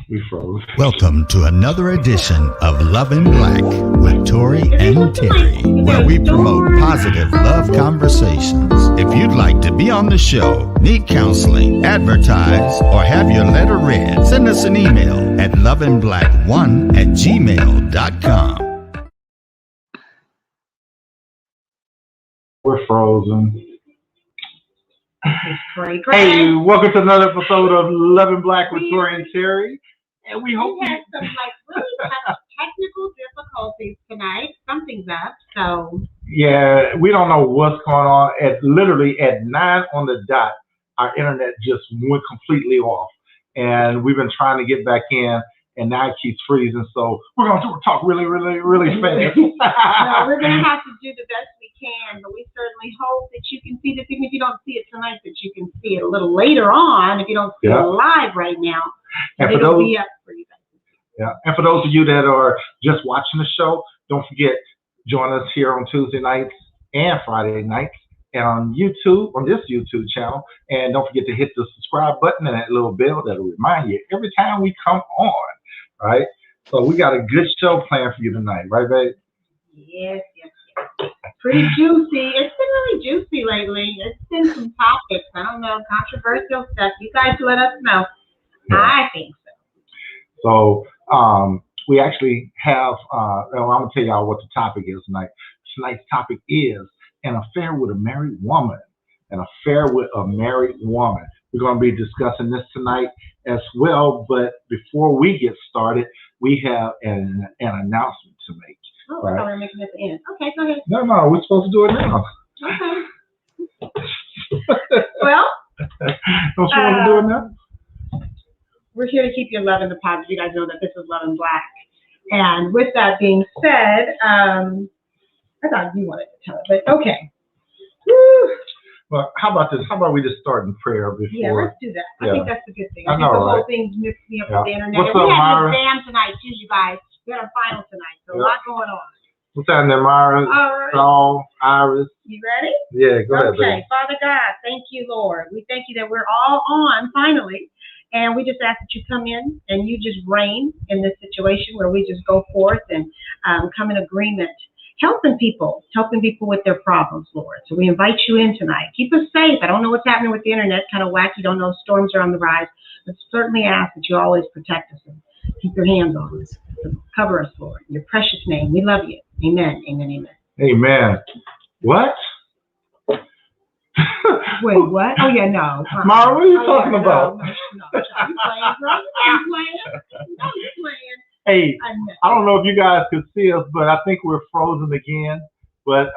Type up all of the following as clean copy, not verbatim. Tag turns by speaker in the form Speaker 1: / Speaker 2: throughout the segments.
Speaker 1: We froze.
Speaker 2: Welcome to another edition of Love in Black with Tori and Terry, where we promote positive love conversations. If you'd like to be on the show, need counseling, advertise, or have your letter read, send us an email at loveandblack1@gmail.com.
Speaker 1: We're frozen.
Speaker 3: Great.
Speaker 1: Hey, welcome to another episode of Love in Black with Tori and Terry. And we hope
Speaker 3: we had some really tough technical difficulties tonight. Something's up, so
Speaker 1: yeah, we don't know what's going on. Literally at 9 on the dot, our internet just went completely off, and we've been trying to get back in, and now it keeps freezing. So we're going to talk really fast.
Speaker 3: No, we're going to have to do the best we can, but we certainly hope that you can see this, even if you don't see it tonight, that you can see it a little later on. If you don't see it live right now,
Speaker 1: and
Speaker 3: it'll be up for you guys.
Speaker 1: Yeah, and for those of you that are just watching the show, don't forget, join us here on Tuesday nights and Friday nights and on YouTube, on this YouTube channel. And don't forget to hit the subscribe button and that little bell that'll remind you every time we come on, right? So we got a good show planned for you tonight, right, babe?
Speaker 3: Yes. Pretty juicy. It's been really juicy lately. It's been some topics. I don't know, controversial stuff. You guys let us know. Yeah. I think so.
Speaker 1: So we actually have, I'm going to tell y'all what the topic is tonight. Tonight's topic is an affair with a married woman. An affair with a married woman. We're going to be discussing this tonight as well. But before we get started, we have an announcement to make.
Speaker 3: Oh, right? I thought we were making it at the end. Okay, go ahead.
Speaker 1: No, we're supposed to do it now.
Speaker 3: Okay. Well.
Speaker 1: Don't you want to do it now?
Speaker 3: We're here to keep your love in the positive. You guys know that this is Love in Black. And with that being said, I thought you wanted to tell it, but okay. Woo.
Speaker 1: Well, how about this? How about we just start in prayer before?
Speaker 3: Yeah, let's do that. I think that's a good thing.
Speaker 1: I think the
Speaker 3: whole thing's mixed me up with the internet.
Speaker 1: What's up,
Speaker 3: we had
Speaker 1: Myra?
Speaker 3: an exam tonight, too, you guys. We had a final tonight, so a lot going on.
Speaker 1: What's happening, Myra?
Speaker 3: All right.
Speaker 1: Saul, Iris.
Speaker 3: You ready?
Speaker 1: Yeah, go ahead,
Speaker 3: Okay,
Speaker 1: baby.
Speaker 3: Father God, thank you, Lord. We thank you that we're all on, finally. And we just ask that you come in and you just reign in this situation where we just go forth and come in agreement, helping people with their problems, Lord. So we invite you in tonight. Keep us safe. I don't know what's happening with the internet, kind of wacky. Don't know, storms are on the rise. But certainly ask that you always protect us and keep your hands on us. Cover us, Lord. In your precious name. We love you. Amen.
Speaker 1: Amen. What?
Speaker 3: Wait, what? Oh, yeah, no.
Speaker 1: Mara, what are you talking about?
Speaker 3: No. You playing.
Speaker 1: Hey, I don't know if you guys could see us, but I think we're frozen again. But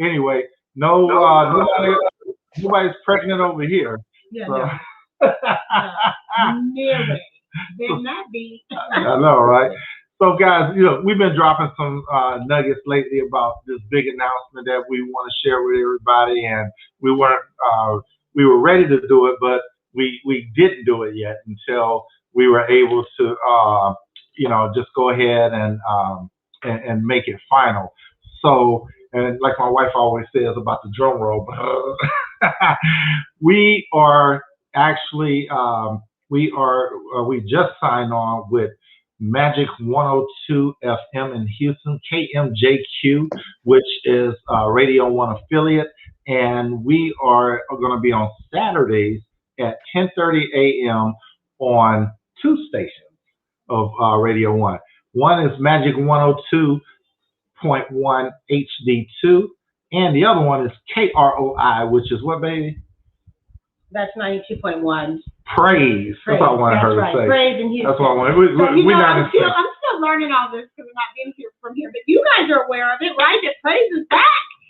Speaker 1: anyway, nobody's pregnant over here.
Speaker 3: Yeah,
Speaker 1: so.
Speaker 3: No. Nearly. There not be.
Speaker 1: I know, right? So, guys, we've been dropping some nuggets lately about this big announcement that we want to share with everybody, and we were ready to do it, but we didn't do it yet until we were able to, just go ahead and make it final. So, and like my wife always says about the drum roll, we are actually we just signed on with Magic 102 FM in Houston, KMJQ, which is a Radio 1 affiliate. And we are going to be on Saturdays at 10:30 a.m. on two stations of Radio 1. One is Magic 102.1 HD2, and the other one is KROI, which is what, baby?
Speaker 3: That's 92.1.
Speaker 1: Praise. That's what I wanted her to say.
Speaker 3: Praise in Houston.
Speaker 1: That's what I wanted.
Speaker 3: I'm still learning all this because I'm not being here from here, but you guys are aware of it, right? That Praise is back.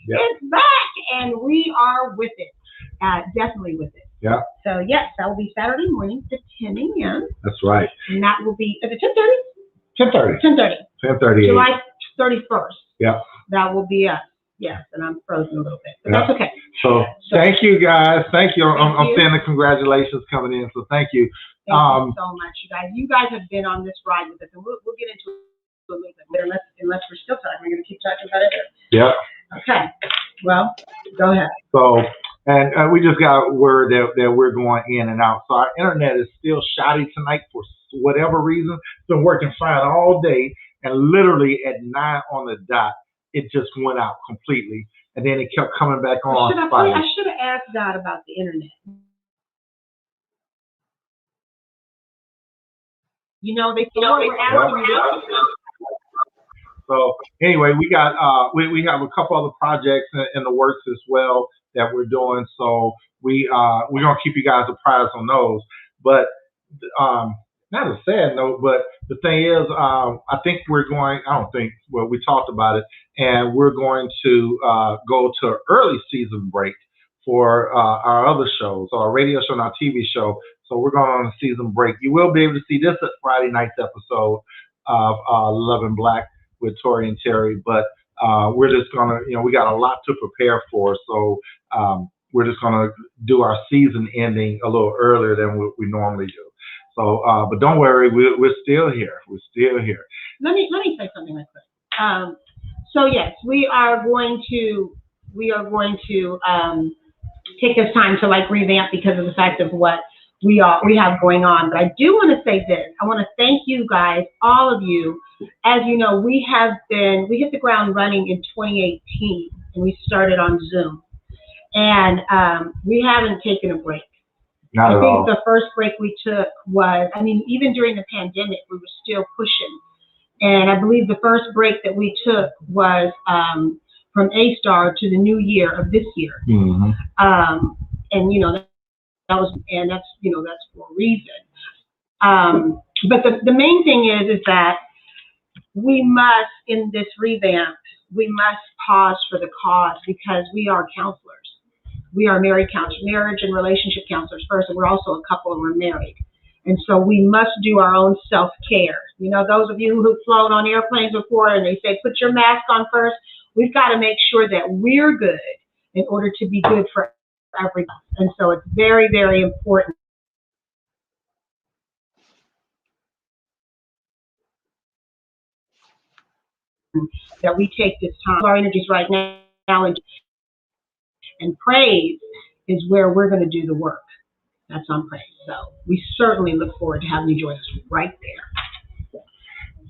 Speaker 3: Yep. It's back, and we are with it. Definitely with it.
Speaker 1: Yeah.
Speaker 3: So yes, that will be Saturday morning at 10 a.m.
Speaker 1: That's right.
Speaker 3: And that will be at
Speaker 1: 10:30. 10:30.
Speaker 3: July 31st.
Speaker 1: Yeah.
Speaker 3: That will be us. Yes, and I'm frozen a little bit, but that's okay.
Speaker 1: So thank you, guys. Thank you. I'm seeing the congratulations coming in, so thank you.
Speaker 3: Thank you so much, you guys. You guys have been on this ride with us, and we'll get into it a little bit later, unless we're still talking. We're going to keep talking about it.
Speaker 1: Yeah.
Speaker 3: Okay. Well, go ahead.
Speaker 1: So, and we just got word that we're going in and out. So our internet is still shoddy tonight for whatever reason, it's been working fine all day, and literally at 9 on the dot, it just went out completely, and then it kept coming back on.
Speaker 3: I should have asked God about the internet. They were asking you.
Speaker 1: So anyway, we got we have a couple other projects in the works as well that we're doing. So we're gonna keep you guys apprised on those. But not a sad note, but the thing is, I think we're going. I don't think. Well, we talked about it, and we're going to go to an early season break for our other shows, our radio show and our TV show. So we're going on a season break. You will be able to see this at Friday night's episode of Love and Black with Tori and Terry, but we're just gonna, we got a lot to prepare for, so we're just gonna do our season ending a little earlier than what we normally do. So, but don't worry, we're still here. We're still here.
Speaker 3: Let me say something like that. So yes, we are going to take this time to revamp because of the fact of what we have going on. But I do want to say this. I want to thank you guys, all of you. As you know, we hit the ground running in 2018, and we started on Zoom. And we haven't taken a break.
Speaker 1: Not at all.
Speaker 3: I think the first break we took was, even during the pandemic, we were still pushing. And I believe the first break that we took was from A-Star to the new year of this year.
Speaker 1: Mm-hmm.
Speaker 3: And, that's for a reason. But the main thing is that we must, in this revamp, we must pause for the cause, because we are counselors. We are marriage and relationship counselors first, and we're also a couple and we're married. And so we must do our own self-care. Those of you who've flown on airplanes before and they say, put your mask on first, we've got to make sure that we're good in order to be good for everyone. And so it's very, very important that we take this time, our energies right now, and praise is where we're going to do the work. That's on praise. So we certainly look forward to having you join us right there.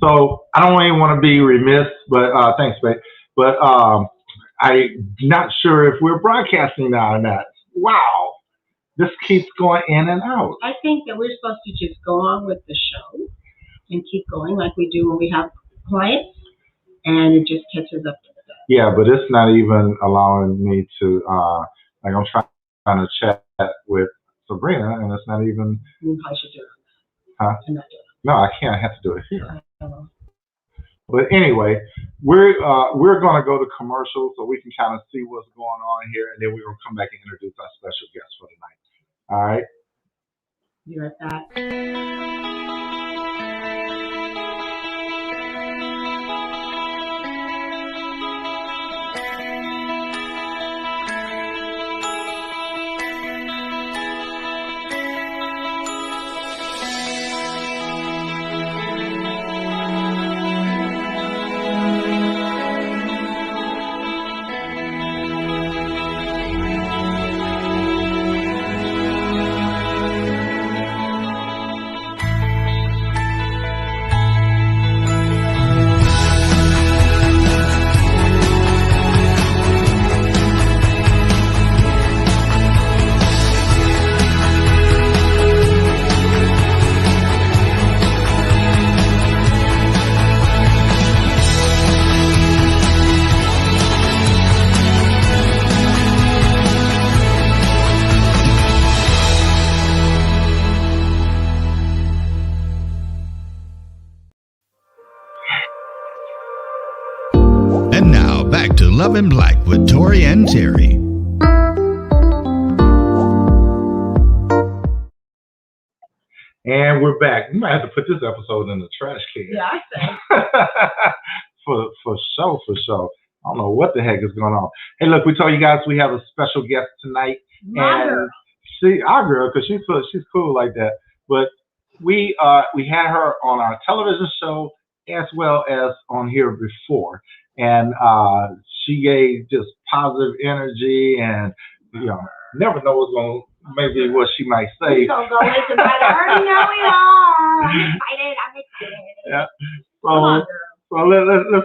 Speaker 1: So I don't even want to be remiss, but thanks, babe. But I'm not sure if we're broadcasting now or not. Wow, this keeps going in and out.
Speaker 3: I think that we're supposed to just go on with the show and keep going like we do when we have clients, and it just catches up to that.
Speaker 1: Yeah, but it's not even allowing me to, I'm trying to chat with Sabrina, and it's not even.
Speaker 3: You probably should do it.
Speaker 1: Huh? No, I can't. I have to do it here. But anyway, we're going to go to commercial so we can kind of see what's going on here, and then we're going to come back and introduce our special guest for tonight. All right?
Speaker 3: You're at that.
Speaker 2: And now, back to Love and Black with Tori and Terry.
Speaker 1: And we're back. We might have to put this episode in the trash can.
Speaker 3: Yeah, I say.
Speaker 1: for sure. I don't know what the heck is going on. Hey, look, we told you guys we have a special guest tonight.
Speaker 3: My girl.
Speaker 1: Our girl, because she's cool like that. But we had her on our television show as well as on here before. And she gave just positive energy, and never know what's going to maybe what she might say.
Speaker 3: So go listen, I already know we are. excited.
Speaker 1: Yeah.
Speaker 3: Come on,
Speaker 1: So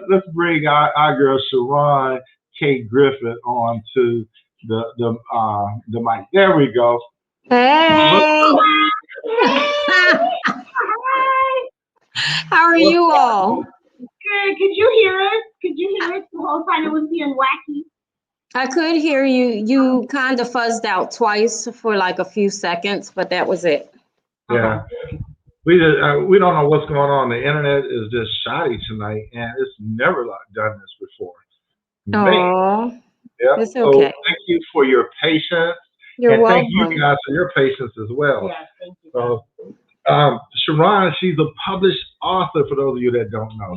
Speaker 1: let's bring our girl Sharon K. Griffith on to the mic. There we go.
Speaker 4: Hey. How are you all?
Speaker 3: Good. Could you hear us? The whole time it was being wacky.
Speaker 4: I could hear you. You kind of fuzzed out twice for like a few seconds, but that was it.
Speaker 1: Yeah. We don't know what's going on. The internet is just shoddy tonight, and it's never done this before.
Speaker 4: Oh,
Speaker 1: yeah.
Speaker 4: It's
Speaker 1: So
Speaker 4: okay.
Speaker 1: thank you for your patience.
Speaker 4: You're welcome.
Speaker 1: Thank you guys for your patience as well.
Speaker 3: Yeah, thank you.
Speaker 1: So, Sharon, she's a published author, for those of you that don't know.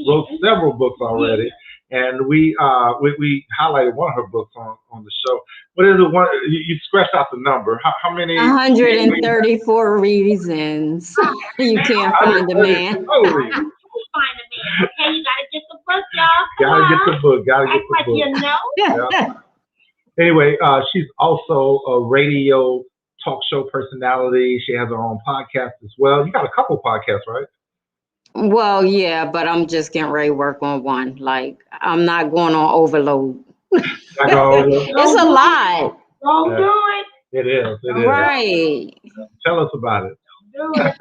Speaker 1: Wrote several books already, and we highlighted one of her books on the show. What is it? You scratched out the number. How many?
Speaker 4: 134 reasons you can't find a man.
Speaker 3: Okay, you gotta get the book, y'all.
Speaker 1: Gotta get the book.
Speaker 3: Act like you know.
Speaker 1: Yeah. Anyway, she's also a radio talk show personality. She has her own podcast as well. You got a couple podcasts, right?
Speaker 4: Well, yeah, but I'm just getting ready to work on one. Like, I'm not going on overload. It's a lot.
Speaker 3: Don't do it.
Speaker 1: It is.
Speaker 4: Right.
Speaker 1: Tell us about it.
Speaker 3: Do it.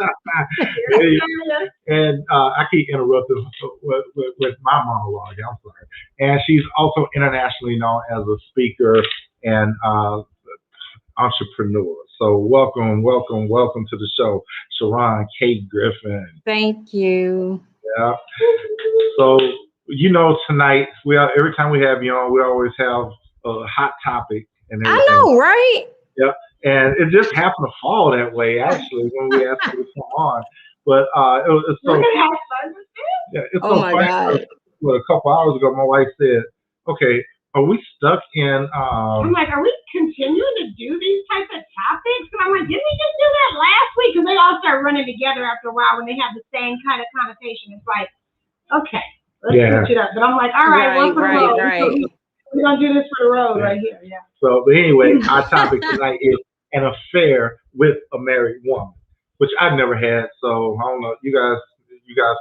Speaker 1: And I keep interrupting with my monologue. I'm sorry. And she's also internationally known as a speaker and entrepreneur. So welcome to the show, Sharon K. Griffin.
Speaker 4: Thank you.
Speaker 1: Yeah. So tonight every time we have you on, we always have a hot topic and everything.
Speaker 4: I know, right?
Speaker 1: Yep. And it just happened to fall that way actually when we asked you to come on. But it's so.
Speaker 3: We're gonna have fun with this.
Speaker 1: Yeah, it's
Speaker 4: Oh
Speaker 1: so
Speaker 4: my
Speaker 1: funny.
Speaker 4: God.
Speaker 1: Well, a couple hours ago, my wife said, "Okay, are we stuck in?"
Speaker 3: I'm like, are we continuing to do these types of topics? And I'm like, didn't we just do that last week? Because they all start running together after a while when they have the same kind of connotation. It's like, okay, let's switch it up. But I'm like, all right, one for the road.
Speaker 4: Right.
Speaker 3: We're gonna do this for the road right here. Yeah.
Speaker 1: So, but anyway, our topic tonight is an affair with a married woman, which I've never had. So I don't know. You guys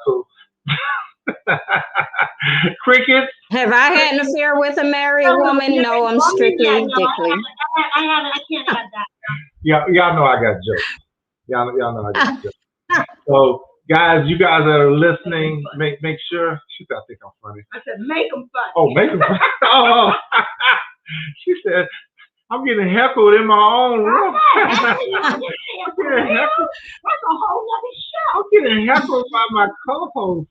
Speaker 1: cool? Crickets.
Speaker 4: Have I had an affair with a married woman? No, I'm strictly dickly.
Speaker 3: I can't have that.
Speaker 1: Y'all know I got jokes. Y'all know I got jokes. So, guys, you guys that are listening, make sure. She said, I think I'm funny.
Speaker 3: I said, make them fun.
Speaker 1: Oh, make them fun. Oh. She said, I'm getting heckled in my own room.
Speaker 3: That's a whole other show.
Speaker 1: I'm getting heckled by my co-host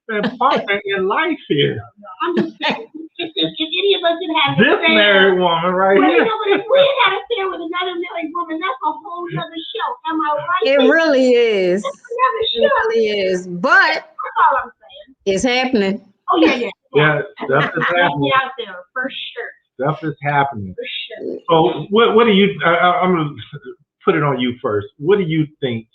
Speaker 1: and partner in life here.
Speaker 3: I'm just saying, if any of us had had
Speaker 1: this married woman right here.
Speaker 3: If we had an affair with another married woman, that's a whole other show. Am I right?
Speaker 4: It really is.
Speaker 3: That's another show.
Speaker 4: It really is. But
Speaker 3: that's all I'm saying.
Speaker 4: it's happening.
Speaker 3: Oh yeah.
Speaker 1: Yeah, stuff is happening.
Speaker 3: Out there for sure.
Speaker 1: Stuff is happening.
Speaker 3: For sure.
Speaker 1: So what do you? I'm gonna put it on you first. What do you think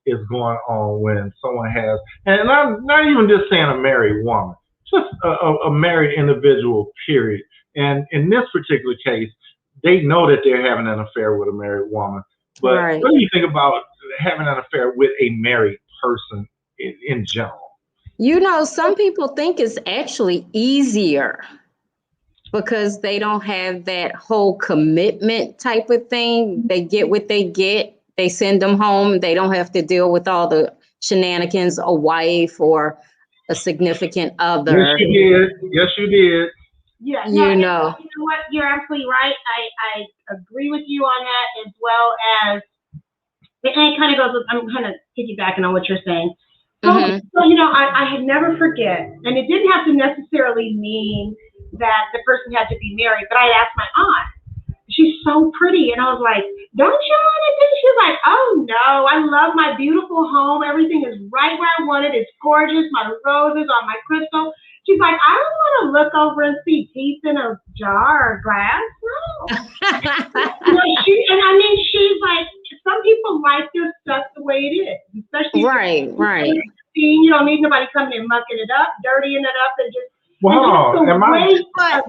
Speaker 1: is going on when someone has, and I'm not even just saying a married woman, just a married individual, period. And in this particular case, they know that they're having an affair with a married woman. But
Speaker 4: Right.
Speaker 1: What do you think about having an affair with a married person in general?
Speaker 4: Some people think it's actually easier because they don't have that whole commitment type of thing. They get what they get. They send them home. They don't have to deal with all the shenanigans, a wife or a significant other.
Speaker 1: Yes, you did. Yes, you did.
Speaker 3: Yeah,
Speaker 4: You know
Speaker 3: what? You're absolutely right. I agree with you on that, as well as, and it kind of goes with, I'm kind of piggybacking on what you're saying. So, I had never forget, and it didn't have to necessarily mean that the person had to be married, but I asked my aunt. She's so pretty, and I was like, don't you want it? And she's like, oh no, I love my beautiful home. Everything is right where I want it. It's gorgeous. My roses are my crystal. She's like, I don't want to look over and see teeth in a jar or glass. No. She's like, some people like their stuff the way it is, especially
Speaker 4: right.
Speaker 3: You don't need nobody coming in mucking it up, dirtying it up, and just
Speaker 1: Well, hold on.
Speaker 3: Of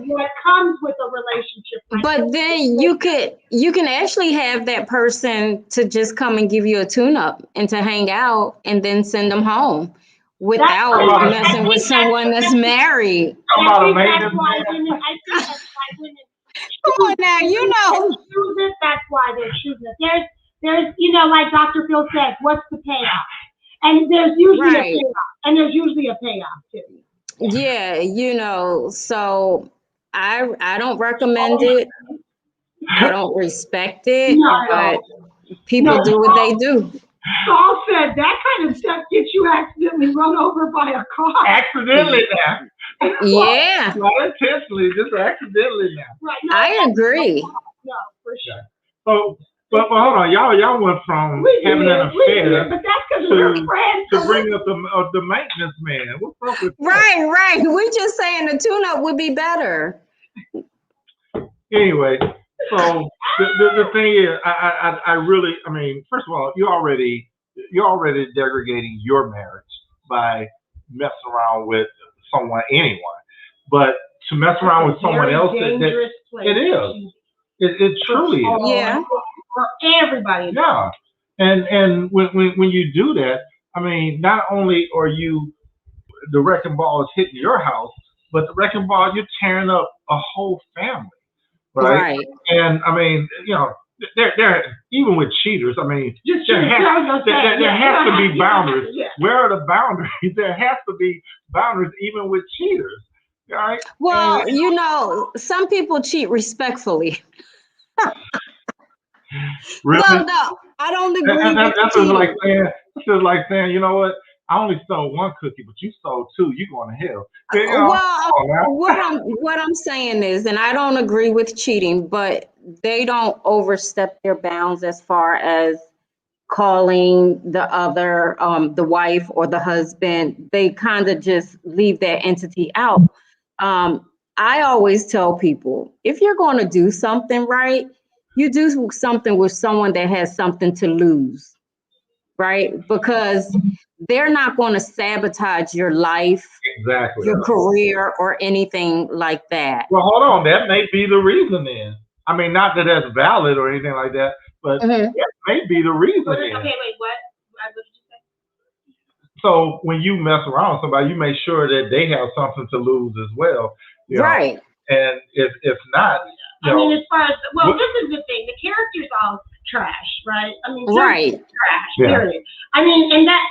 Speaker 3: what comes with a relationship.
Speaker 4: But then you can actually have that person to just come and give you a tune-up and to hang out and then send them home without messing with someone that's married.
Speaker 1: I'm about to make this
Speaker 3: I think that's why women
Speaker 4: Come on now, you know.
Speaker 3: choose it. That's why they're choosing it. There's, like Dr. Phil says, what's the payoff? And there's usually a payoff. And there's usually a payoff too.
Speaker 4: Yeah, so I don't recommend it. I don't respect it, but people do what they do.
Speaker 3: Saul said that kind of stuff gets you accidentally run over by a car.
Speaker 1: Accidentally now.
Speaker 4: Yeah.
Speaker 1: Not intentionally, just accidentally now.
Speaker 4: Right. No, I agree.
Speaker 3: No, for sure.
Speaker 1: So, but hold on, y'all went from having an affair
Speaker 3: but that's because we're friends.
Speaker 1: to bring up the maintenance man. What's up with that?
Speaker 4: Right. We just saying the tune-up would be better.
Speaker 1: Anyway, so the thing is, I really, first of all, you're already degrading your marriage by messing around with anyone. But to mess around with someone else, it truly is.
Speaker 4: Yeah.
Speaker 3: For everybody.
Speaker 1: Yeah. And when you do that, not only are you, the wrecking ball is hitting your house, but the wrecking ball, you're tearing up a whole family. Right. And there even with cheaters, there has to be boundaries. Yeah. Where are the boundaries? There has to be boundaries even with cheaters. Right?
Speaker 4: Well, some people cheat respectfully.
Speaker 1: Really?
Speaker 4: No, I don't agree with cheating.
Speaker 1: That's just like saying, you know what? I only stole one cookie, but you stole two. You're going to hell.
Speaker 4: What I'm saying is, and I don't agree with cheating, but they don't overstep their bounds as far as calling the other, the wife or the husband. They kind of just leave that entity out. I always tell people, if you're going to do something right, you do something with someone that has something to lose. Right? Because they're not going to sabotage your life, your career, or anything like that.
Speaker 1: Well, hold on. That may be the reason then. Not that that's valid or anything like that, but that may be the reason.
Speaker 3: Okay, wait, what? What did you say?
Speaker 1: So when you mess around with somebody, you make sure that they have something to lose as well.
Speaker 4: Right.
Speaker 1: And if not,
Speaker 3: as far as, this is the thing. The character's all trash, right?
Speaker 4: Right.
Speaker 3: Trash, period. And that,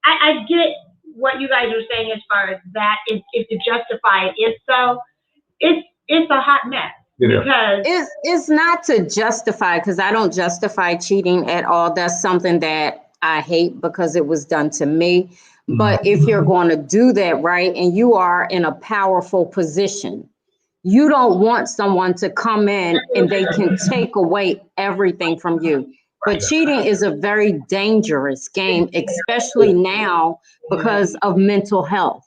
Speaker 3: I get what you guys are saying as far as that, if to justify it is so, it's a hot mess. Because
Speaker 4: it's not to justify, because I don't justify cheating at all. That's something that I hate because it was done to me. But if you're going to do that, right, and you are in a powerful position, you don't want someone to come in and they can take away everything from you. But cheating is a very dangerous game, especially now because of mental health.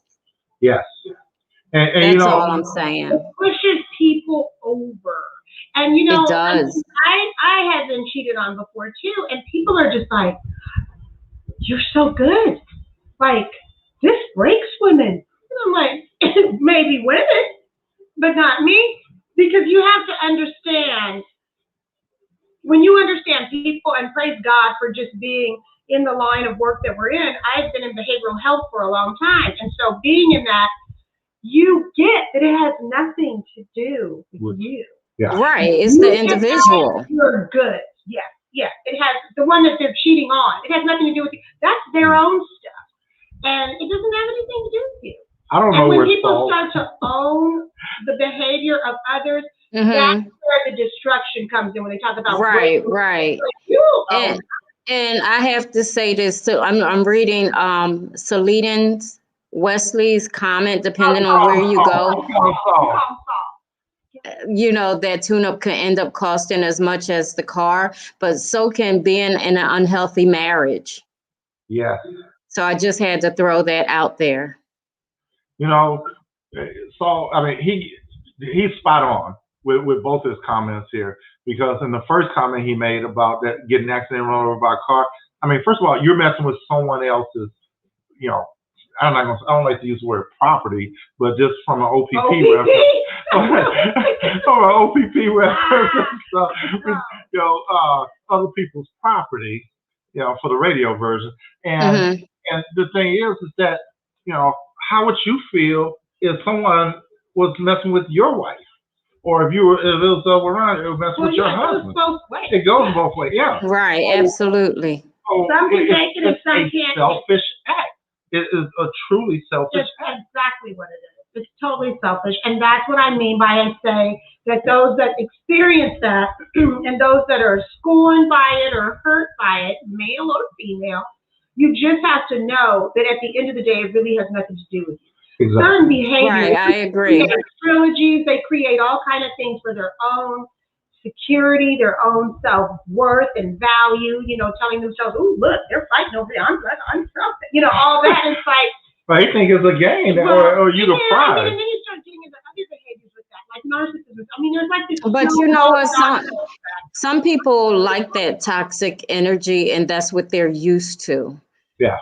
Speaker 1: Yes. And
Speaker 4: that's all I'm saying.
Speaker 3: It pushes people over. And
Speaker 4: it does.
Speaker 3: I have been cheated on before too, and people are just like, "You're so good. Like, this breaks women." And I'm like, maybe women, but not me. Because you have to understand, when you understand people, and praise God for just being in the line of work that we're in. I've been in behavioral health for a long time. And so being in that, you get that it has nothing to do with you.
Speaker 1: Yeah.
Speaker 4: Right. It's the individual.
Speaker 3: You're good. Yes. Yeah. It has the one that they're cheating on. It has nothing to do with you. That's their own stuff. And it doesn't have anything to do with you.
Speaker 1: I don't know.
Speaker 3: And when people start to own the behavior of others, that's where the destruction comes in when they talk about
Speaker 4: right. Like, and I have to say this too. I'm reading Celine Wesley's comment, depending on where you go. That tune-up can end up costing as much as the car, but so can being in an unhealthy marriage.
Speaker 1: Yeah.
Speaker 4: So I just had to throw that out there.
Speaker 1: So he's spot on with both his comments here, because in the first comment he made about that getting an accident run over by a car, first of all, you're messing with someone else's, I don't like to use the word property, but just from an OPP reference, from an OPP reference, other people's property, for the radio version. And and the thing is that, how would you feel if someone was messing with your wife? Or if it was around, it would mess with your husband. It goes both ways, yeah.
Speaker 4: Right, absolutely.
Speaker 1: So
Speaker 3: some can take it and some
Speaker 1: it's a
Speaker 3: can't.
Speaker 1: selfish act. It is a truly selfish act.
Speaker 3: Exactly what it is. It's totally selfish. And that's what I mean by I say that those that experience that and those that are scorned by it or hurt by it, male or female, you just have to know that at the end of the day, it really has nothing to do with you.
Speaker 1: Exactly.
Speaker 3: Certain behaviors,
Speaker 4: right, I agree.
Speaker 3: trilogies, they create all kind of things for their own security, their own self-worth and value, telling themselves, oh, look, they're fighting over there. I'm something. All that is like.
Speaker 1: But they think it's a game, or you the prize.
Speaker 3: And then you start getting into other behaviors with that, like narcissism. I mean, there's like this.
Speaker 4: But you know what? Some people like that toxic energy, and that's what they're used to.
Speaker 1: Yeah.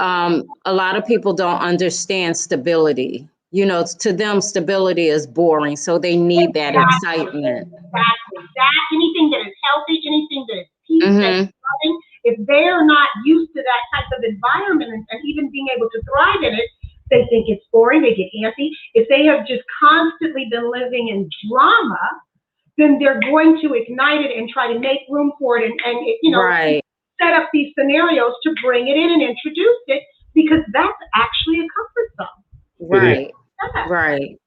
Speaker 4: A lot of people don't understand stability. To them, stability is boring, so they need that excitement.
Speaker 3: Exactly. That anything that is healthy, anything that is peace, that's loving, if they are not used to that type of environment and even being able to thrive in it, they think it's boring. They get antsy. If they have just constantly been living in drama, then they're going to ignite it and try to make room for it, and
Speaker 4: right.
Speaker 3: set up these scenarios to bring it in and introduce it, because that's actually a comfort zone.
Speaker 4: Right. Right.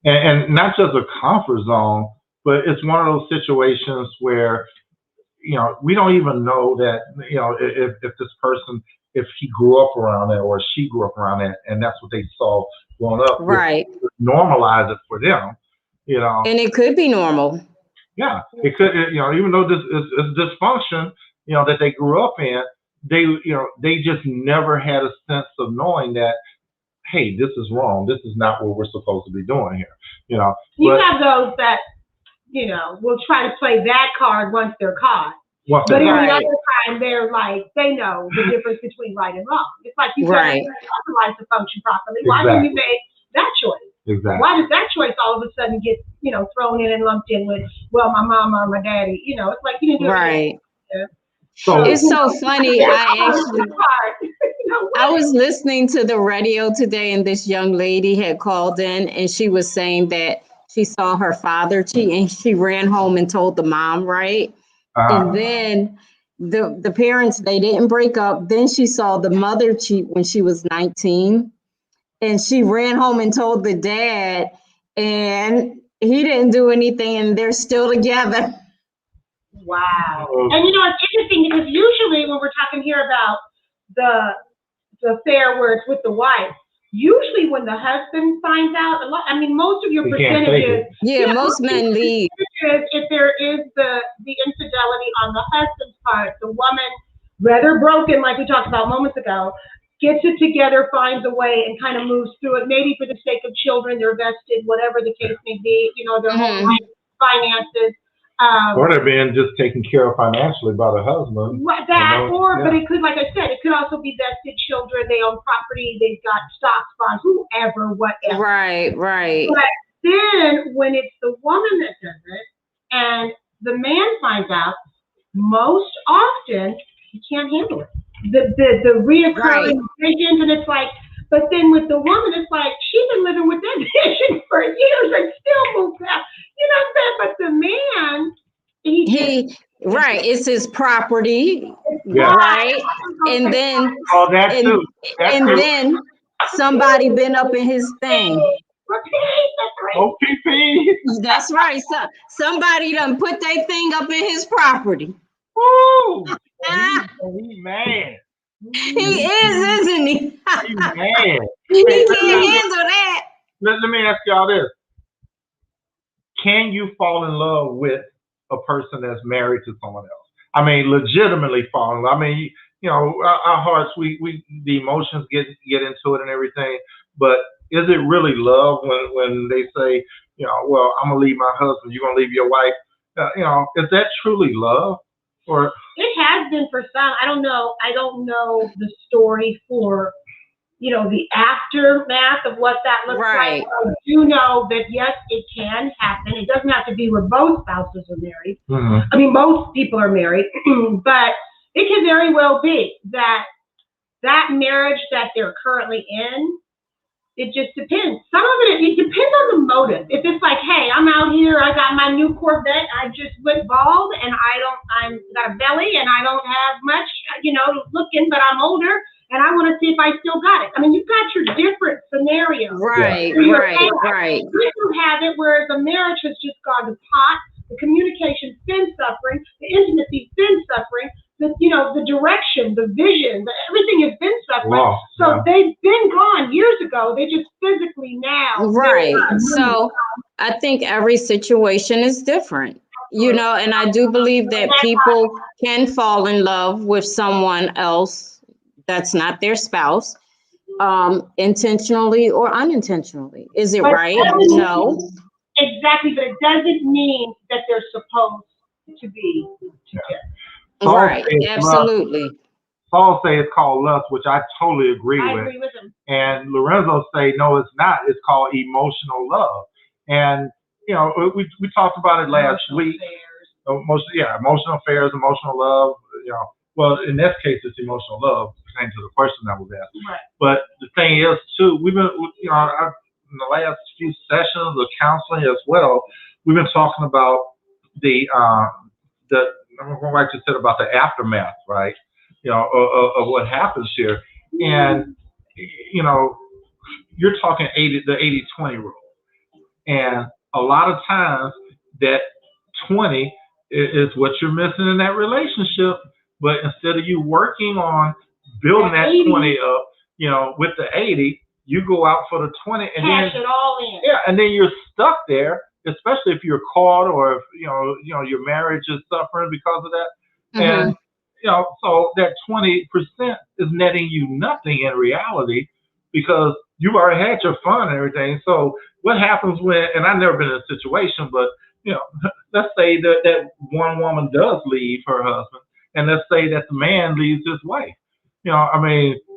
Speaker 1: And not just a comfort zone, but it's one of those situations where, we don't even know that, if this person, if he grew up around that or she grew up around that, and that's what they saw growing up.
Speaker 4: Right.
Speaker 1: Normalize it for them,
Speaker 4: And it could be normal.
Speaker 1: Yeah. It could, even though this is dysfunction, that they grew up in, they just never had a sense of knowing that, hey, this is wrong. This is not what we're supposed to be doing here. You
Speaker 3: have those that, will try to play that card once they're caught. But in the other time, they're like, they know the difference between right and wrong. It's like you said, authorize to function properly. Why didn't you make that choice?
Speaker 1: Exactly.
Speaker 3: Why does that choice all of a sudden get, thrown in and lumped in with, well, my mama or my daddy? It's like you didn't do it.
Speaker 4: Right.
Speaker 1: So
Speaker 4: it's so funny. I was listening to the radio today, and this young lady had called in, and she was saying that she saw her father cheat, and she ran home and told the mom, right? And then the parents, they didn't break up. Then she saw the mother cheat when she was 19, and she ran home and told the dad, and he didn't do anything, and they're still together.
Speaker 3: Wow. And it's interesting because usually when we're talking here about the affair where it's with the wife, usually when the husband finds out, most of your percentages.
Speaker 4: Yeah, most men leave.
Speaker 3: If there is the infidelity on the husband's part, the woman, rather broken, like we talked about moments ago, gets it together, finds a way, and kind of moves through it, maybe for the sake of children, they're vested, whatever the case may be, their whole life, finances.
Speaker 1: Or they're being just taken care of financially by the husband.
Speaker 3: But it could, like I said, it could also be vested children. They own property. They've got stocks, bonds, whoever, whatever.
Speaker 4: Right.
Speaker 3: But then when it's the woman that does it and the man finds out, most often he can't handle it. The reoccurring visions, and it's like, but then with the woman, it's like she's been living with that vision for years and still moves out. But the man,
Speaker 4: it's his property, right? And then then somebody been up in his thing.
Speaker 1: OPP.
Speaker 4: That's right. So somebody done put their thing up in his property.
Speaker 1: Woo! He mad.
Speaker 4: He is, isn't he?
Speaker 1: He's mad.
Speaker 4: He can't handle that.
Speaker 1: Let me ask y'all this. Can you fall in love with a person that's married to someone else? Legitimately fall in love. Our hearts, the emotions get into it and everything. But is it really love when they say, well, I'm gonna leave my husband, you're gonna leave your wife? Is that truly love? Or
Speaker 3: it has been for some. I don't know the story for the aftermath of what that looks
Speaker 4: Right.
Speaker 3: like. I do know that, yes, it can happen. It doesn't have to be where both spouses are married.
Speaker 1: Mhm.
Speaker 3: I mean, most people are married, but it can very well be that marriage that they're currently in, it just depends. Some of it depends on the motive. If it's like, hey, I'm out here, I got my new Corvette, I just went bald, and I'm got a belly, and I don't have much, looking, but I'm older, and I want to see if I still got it. I mean, you've got your different scenarios.
Speaker 4: Right,
Speaker 3: Yeah.
Speaker 4: right.
Speaker 3: You have it where the marriage has just gone to pot, the communication's been suffering, the intimacy's been suffering, the direction, the vision, everything has been suffering.
Speaker 1: Wow.
Speaker 3: So they've been gone years ago. They just physically now.
Speaker 4: Right. So I think every situation is different, and I do believe that people can fall in love with someone else that's not their spouse, intentionally or unintentionally. Is it right? No.
Speaker 3: Exactly, but it doesn't mean that they're supposed to be together.
Speaker 4: Right, absolutely.
Speaker 1: Paul say it's called lust, which I totally agree with.
Speaker 3: I agree with him.
Speaker 1: And Lorenzo say, no, it's not. It's called emotional love. And, we talked about it last week. Emotional affairs, emotional love. Well, in this case, it's emotional love, pertaining to the question that was asked.
Speaker 3: Right.
Speaker 1: But the thing is, too, we've been, in the last few sessions of counseling as well, we've been talking about like you said, about the aftermath, right? Of what happens here. And, you're talking the 80-20 rule. And a lot of times that 20 is what you're missing in that relationship. But instead of you working on building that 20 up, with the 80, you go out for the 20 and
Speaker 3: cash it all in.
Speaker 1: Yeah, and then you're stuck there, especially if you're caught or if your marriage is suffering because of that.
Speaker 4: Mm-hmm.
Speaker 1: And so that 20% is netting you nothing in reality, because you've already had your fun and everything. So what happens when, and I've never been in a situation, but let's say that one woman does leave her husband, and let's say that the man leaves his wife.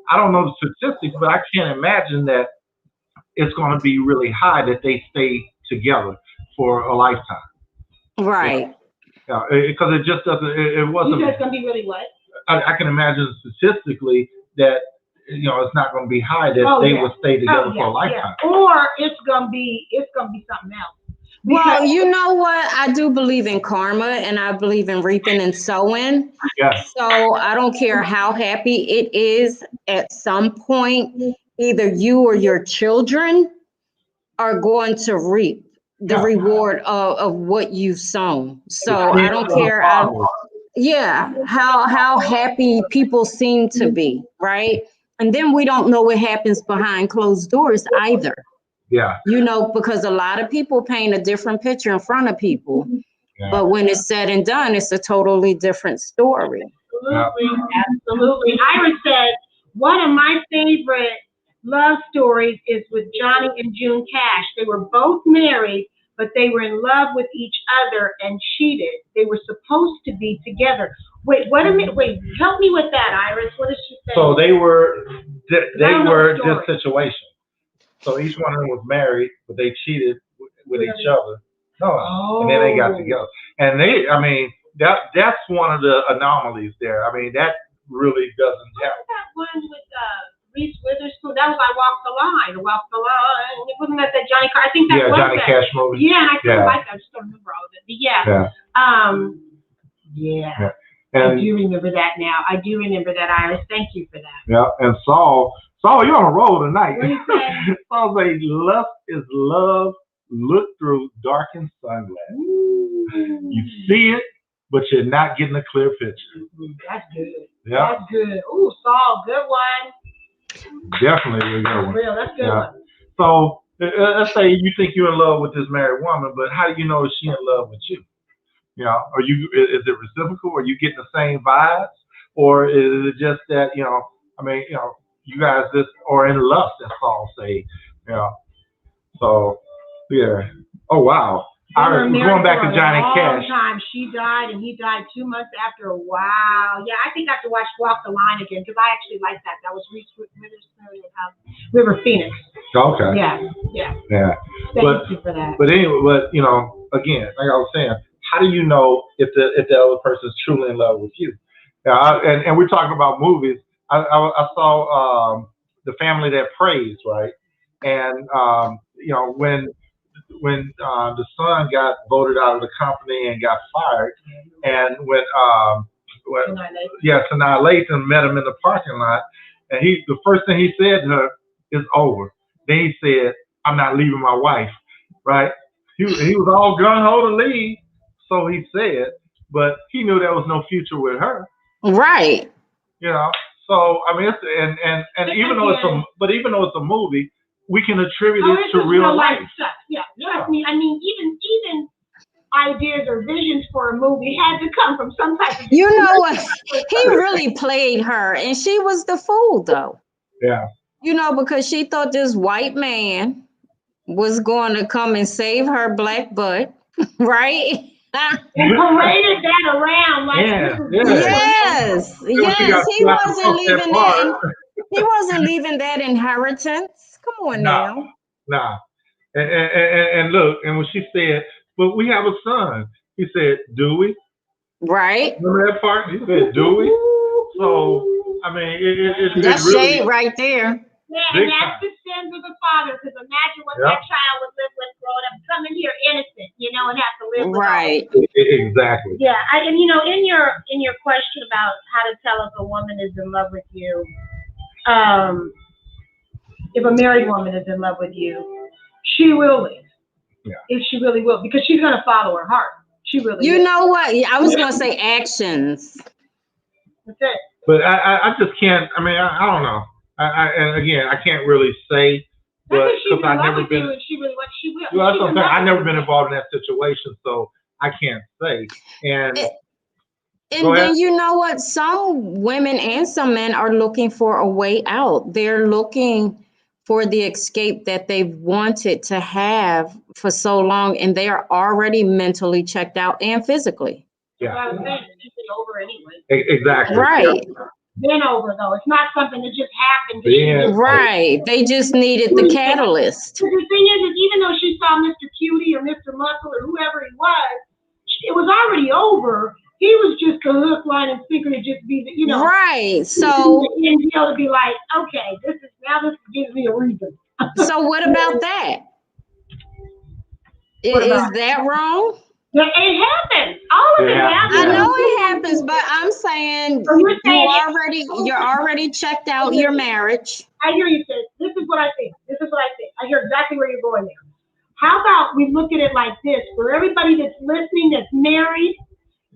Speaker 1: I don't know the statistics, but I can't imagine that it's going to be really high that they stay together for a lifetime.
Speaker 4: Right.
Speaker 1: Because it just doesn't. It wasn't.
Speaker 3: You said it's going to be really what?
Speaker 1: I can imagine statistically that it's not going to be high that they would stay together for a lifetime.
Speaker 3: Yeah. Or it's going to be something else.
Speaker 4: Well, you know what? I do believe in karma, and I believe in reaping and sowing.
Speaker 1: Yeah.
Speaker 4: So I don't care how happy it is, at some point, either you or your children are going to reap the reward of what you've sown. So I don't care how happy people seem to be, right? And then we don't know what happens behind closed doors either.
Speaker 1: Yeah.
Speaker 4: Because a lot of people paint a different picture in front of people. Yeah. But when it's said and done, it's a totally different story.
Speaker 3: Absolutely. Iris said, one of my favorite love stories is with Johnny and June Cash. They were both married, but they were in love with each other and cheated. They were supposed to be together. Wait, what a minute. Wait, help me with that, Iris. What did she say?
Speaker 1: So they were this situation. So each one of them was married, but they cheated with each other. And then they got together. And that's one of the anomalies there. That really doesn't happen.
Speaker 3: That one with Reese Witherspoon. That was I Walk the Line. It wasn't that Johnny Cash. I think that was
Speaker 1: Johnny Cash movie.
Speaker 3: Yeah, and I kind of like that. I just don't remember all of it. But yeah. And I do remember that now. I do remember that, Iris. Thank you for that.
Speaker 1: Yeah, and Saul, you're on a roll tonight.
Speaker 3: What do you say?
Speaker 1: Saul say, lust is love looked through darkened sunglasses. You see it, but you're not getting a clear picture.
Speaker 3: That's good.
Speaker 1: Yeah.
Speaker 3: That's good. Ooh, Saul, good one.
Speaker 1: Definitely a good one.
Speaker 3: Real, that's good one.
Speaker 1: So let's say you think you're in love with this married woman, but how do you know if she's in love with you? Is it reciprocal? Are you getting the same vibes? Or is it just that, you guys just are in lust, as Saul say, So, yeah. Oh, wow. Going back to Johnny Cash.
Speaker 3: Time. She died, and he died 2 months after. Wow. Yeah, I think I have to watch Walk the Line again, because I actually like that. That was Reese Witherspoon and River Phoenix.
Speaker 1: Okay.
Speaker 3: Yeah. Thank you for that.
Speaker 1: But anyway, again, like I was saying, how do you know if the other person is truly in love with you? And we're talking about movies. I saw The Family That Prays, right? And when the son got voted out of the company and got fired, and when Sanaa Lathan met him in the parking lot, and the first thing he said to her is over. Then he said, "I'm not leaving my wife," right? He was all gung ho to leave, so he said, but he knew there was no future with her.
Speaker 4: Right.
Speaker 1: So I mean, even though it's a movie, we can attribute it to real life
Speaker 3: stuff. Yeah. I mean, even ideas or visions for a movie had to come from some type of.
Speaker 4: You know what? He really played her, and she was the fool, though.
Speaker 1: Yeah.
Speaker 4: Because she thought this white man was going to come and save her black butt, right?
Speaker 3: And paraded that around like
Speaker 4: Yes. He wasn't leaving that. He wasn't leaving that inheritance. Come on now.
Speaker 1: Nah. And look, and when she said, "But we have a son," he said, "Do we?"
Speaker 4: Right.
Speaker 1: Remember that part? He said, "Do we?" So I mean,
Speaker 4: that's really shade right there.
Speaker 3: Yeah, and that's the sins of the father. Because imagine what that child would live with growing up, coming here innocent, and have to live with
Speaker 4: right.
Speaker 1: Exactly.
Speaker 3: Yeah, and in your question about how to tell if a woman is in love with you, if a married woman is in love with you, she will leave. Yeah. If she really will, because she's gonna follow her heart. She really.
Speaker 4: You know what? I was gonna say actions.
Speaker 3: That's it.
Speaker 1: But I just can't. I mean, I don't know. And again, I can't really say, but because I've never been.
Speaker 3: And she really what she will.
Speaker 1: Well, that's what I'm saying. I've never been involved in that situation, so I can't say. And
Speaker 4: then you know what? Some women and some men are looking for a way out. They're looking for the escape that they've wanted to have for so long, and they are already mentally checked out and physically.
Speaker 3: Yeah. I was saying it's usually over anyway.
Speaker 1: Exactly.
Speaker 4: Right.
Speaker 3: Been over though. It's not something that just happened.
Speaker 4: Right. They just needed the catalyst.
Speaker 3: The thing is even though she saw Mr. Cutie or Mr. Muscle or whoever he was, it was already over. He was just a hook, line, and sinker to just be,
Speaker 4: Right. So
Speaker 3: and be able to be like, okay, this gives me a reason.
Speaker 4: So what about that? Is that wrong?
Speaker 3: It happens. All of it happens.
Speaker 4: I know it happens, but I'm saying you're already checked out your marriage.
Speaker 3: I hear you, sis. This is what I think. I hear exactly where you're going there. How about we look at it like this? For everybody that's listening, that's married,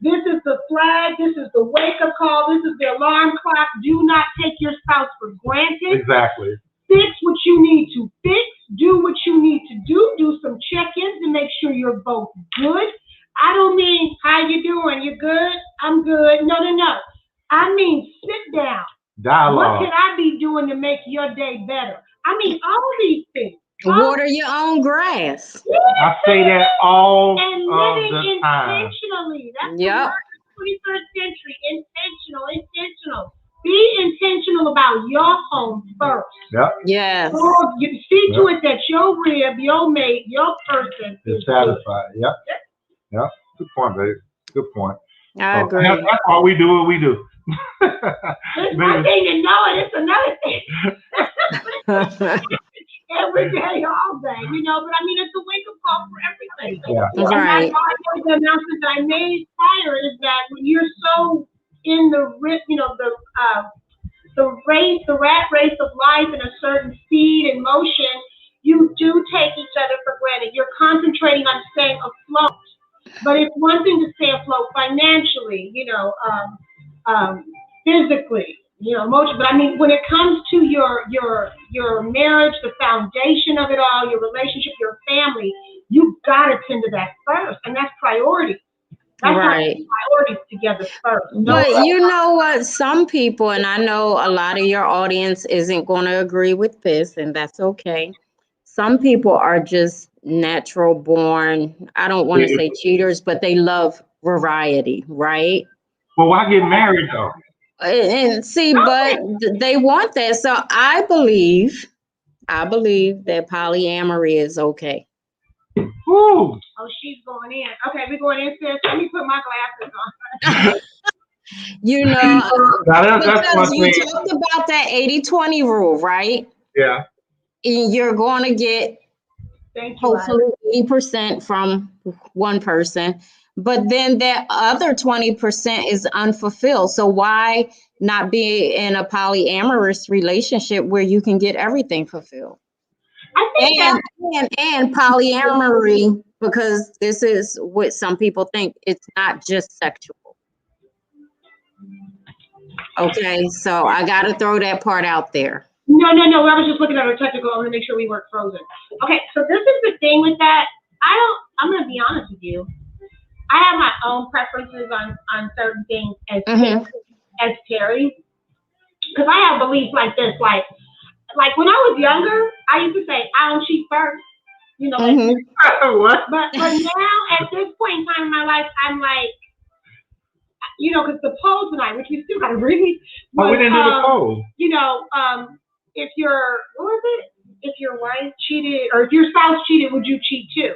Speaker 3: this is the flag. This is the wake-up call. This is the alarm clock. Do not take your spouse for granted.
Speaker 1: Exactly.
Speaker 3: Fix what you need to fix. Do what you need to do. Do some check-ins to make sure you're both good. I don't mean, how you doing? You good? I'm good. No. I mean, sit down.
Speaker 1: Dialogue.
Speaker 3: What can I be doing to make your day better? I mean, all these things.
Speaker 4: Water your own grass.
Speaker 1: I say that all
Speaker 3: and living
Speaker 1: of the time.
Speaker 3: Intentionally. That's the word of the 21st century. Intentional. Be intentional about your home first.
Speaker 1: Yep.
Speaker 4: Yes.
Speaker 3: So you see to it that your rib, your mate, your person
Speaker 1: is satisfied. Yep. Good point, babe. Good point.
Speaker 4: I agree.
Speaker 1: That's why we do what we do.
Speaker 3: It's one thing to know it, it's another thing. Every day, all day, but I mean, it's a wake-up call for everybody.
Speaker 1: Yeah.
Speaker 4: Right.
Speaker 3: And that's why the announcement that I made prior is that when you're so in the rat race of life in a certain speed and motion, you do take each other for granted. You're concentrating on staying afloat. But it's one thing to stay afloat financially, physically, emotionally. But I mean, when it comes to your marriage, the foundation of it all, your relationship, your family, you've got to tend to that first, and that's priority. That's
Speaker 4: right.
Speaker 3: Priorities together first.
Speaker 4: But you know what? Some people, and I know a lot of your audience isn't going to agree with this, and that's okay. Some people are just natural born, I don't want to say cheaters, but they love variety, right?
Speaker 1: Well, why get married though?
Speaker 4: And see, but they want that. So I believe that polyamory is okay.
Speaker 1: Ooh.
Speaker 3: Oh, she's going in. Okay, we're going in, sis. Let me put my glasses on.
Speaker 4: You know,
Speaker 1: that's
Speaker 4: because you
Speaker 1: thing.
Speaker 4: talked about that 80-20 rule, right?
Speaker 1: Yeah.
Speaker 4: And you're going to get hopefully 80% from one person, but then that other 20% is unfulfilled. So why not be in a polyamorous relationship where you can get everything fulfilled?
Speaker 3: I think
Speaker 4: And polyamory, because this is what some people think, it's not just sexual. Okay, so I got to throw that part out there.
Speaker 3: No. I was just looking at our technical. I want to make sure we weren't frozen. Okay, so this is the thing with that. I'm going to be honest with you. I have my own preferences on certain things as Terry, because I have beliefs like this. Like when I was younger, I used to say I don't cheat first. You know,
Speaker 1: what?
Speaker 3: But now at this point in time in my life, I'm like, you know, because the poll tonight, which we still got to read.
Speaker 1: We didn't do the poll.
Speaker 3: You know, if if your wife cheated or if your spouse cheated, would you cheat too?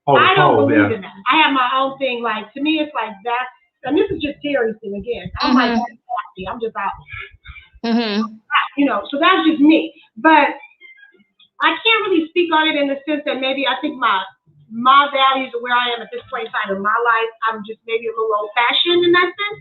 Speaker 3: I don't believe in that. I have my own thing. Like, to me, it's like that. And this is just Terry's thing again. I'm like, I'm just out. You know, so that's just me. But I can't really speak on it in the sense that maybe I think my values of where I am at this point in time in my life, I'm just maybe a little old-fashioned in that sense.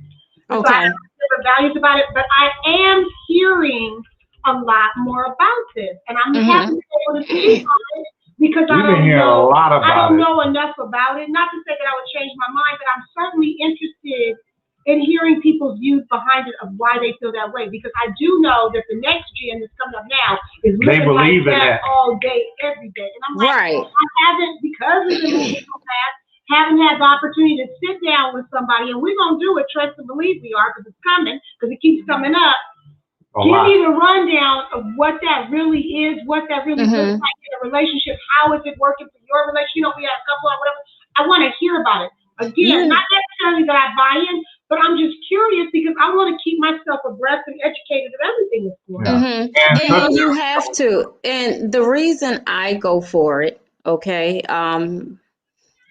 Speaker 3: Okay. So I have different values about it, but I am hearing a lot more about this, and I'm happy to be able to speak on it because I don't know enough about it. Not to say that I would change my mind, but I'm certainly interested in hearing people's views behind it of why they feel that way. Because I do know that the next gen that's coming up now is living like that all day, every day. And I'm like, I haven't, because of the musical path, haven't had the opportunity to sit down with somebody, and we're going to do it, trust and believe we are, because it's coming, because it keeps coming up. Give me the rundown of what that really is, what that really looks like in a relationship. How is it working for your relationship? You know, we have a couple or whatever. I want to hear about it. Again, not necessarily that I buy in, but I'm just curious because I want to keep myself abreast and educated of everything that's going on.
Speaker 4: And you have to. And the reason I go for it,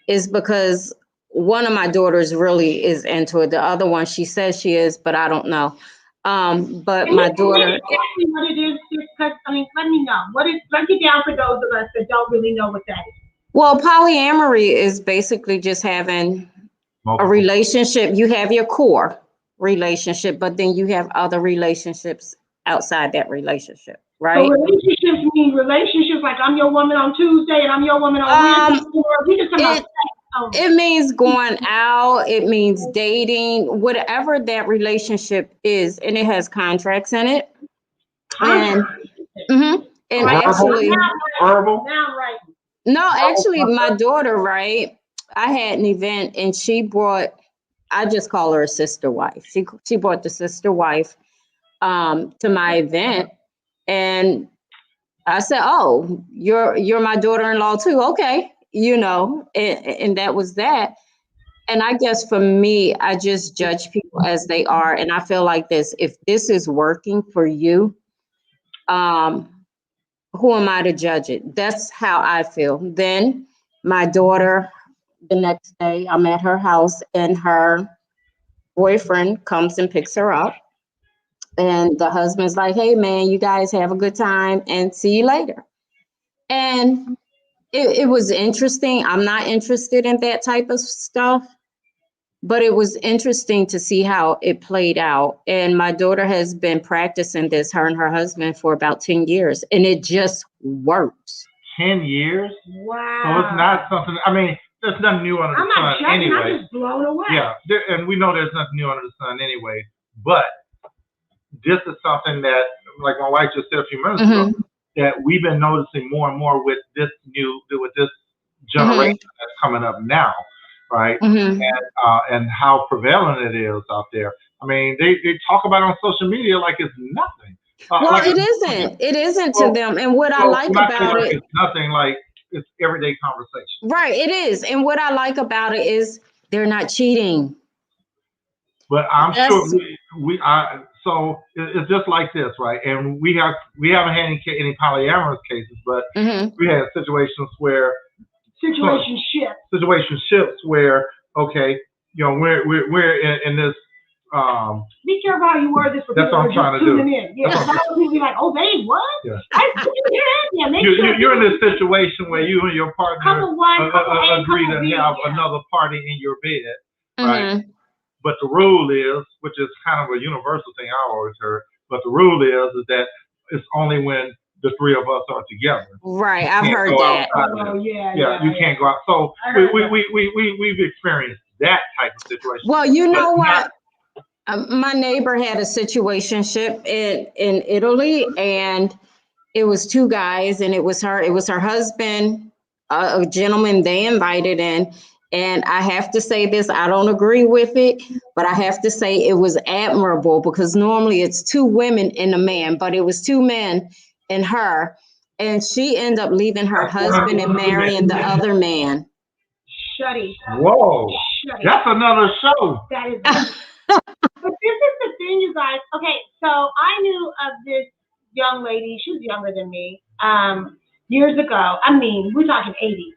Speaker 4: is because one of my daughters really is into it. The other one, she says she is, but I don't know. But my daughter.
Speaker 3: Exactly what it is, because let me know. Break it down for those of us that don't really know what that is.
Speaker 4: Well, polyamory is basically just having a relationship. You have your core relationship, but then you have other relationships outside that relationship, right? So
Speaker 3: relationships mean relationships like I'm your woman on Tuesday and I'm your woman on Wednesday.
Speaker 4: It means going out. It means dating, whatever that relationship is, and it has contracts in it. And actually,
Speaker 1: verbal.
Speaker 4: No, actually, my daughter, right? I had an event, and she brought. I just call her a sister wife. She brought the sister wife to my event, and I said, "Oh, you're my daughter-in-law too." Okay, you know, and that was that. And I guess for me, I just judge people as they are. And I feel like this, if this is working for you, who am I to judge it? That's how I feel. Then my daughter, the next day, I'm at her house and her boyfriend comes and picks her up. And the husband's like, hey, man, you guys have a good time and see you later. And it was interesting. I'm not interested in that type of stuff. But it was interesting to see how it played out. And my daughter has been practicing this, her and her husband, for about 10 years. And it just works.
Speaker 1: 10 years?
Speaker 3: Wow.
Speaker 1: So it's not something, there's nothing new under the sun anyway.
Speaker 3: I'm just blown away.
Speaker 1: Yeah, and we know there's nothing new under the sun anyway. But this is something that, like my wife just said a few minutes ago, that we've been noticing more and more with this generation that's coming up now. Right, and how prevalent it is out there. They talk about it on social media like it's nothing.
Speaker 4: It isn't. It isn't to them. And what I like about it,
Speaker 1: it's nothing. Like it's everyday conversation.
Speaker 4: Right, it is. And what I like about it is they're not cheating.
Speaker 1: But I'm sure So it's just like this, right? And we haven't had any polyamorous cases, but we had situations where situationships where, okay, you know, we're in this.
Speaker 3: Be careful how you word this for
Speaker 1: that's
Speaker 3: people
Speaker 1: what I'm trying to do.
Speaker 3: In. Yeah, some people be like, oh, they what?
Speaker 1: Yeah.
Speaker 3: You're
Speaker 1: in this situation where you and your partner agree to have another party in your bed, right? But the rule is, which is kind of a universal thing I always heard, but the rule is that it's only when the three of us are together.
Speaker 4: Right, I've heard that.
Speaker 1: You can't go out. So we've experienced that type of situation.
Speaker 4: Well, you know what? My neighbor had a situationship in Italy, and it was two guys, and it was her husband, a gentleman they invited in. And I have to say this, I don't agree with it, but I have to say it was admirable, because normally it's two women and a man, but it was two men and her. And she ended up leaving her husband and marrying the other man.
Speaker 3: Shuddy.
Speaker 1: Whoa. Shuddy. That's another show.
Speaker 3: That is. But this is the thing, you guys. Okay, so I knew of this young lady. She was younger than me years ago. I mean, we're talking 80s.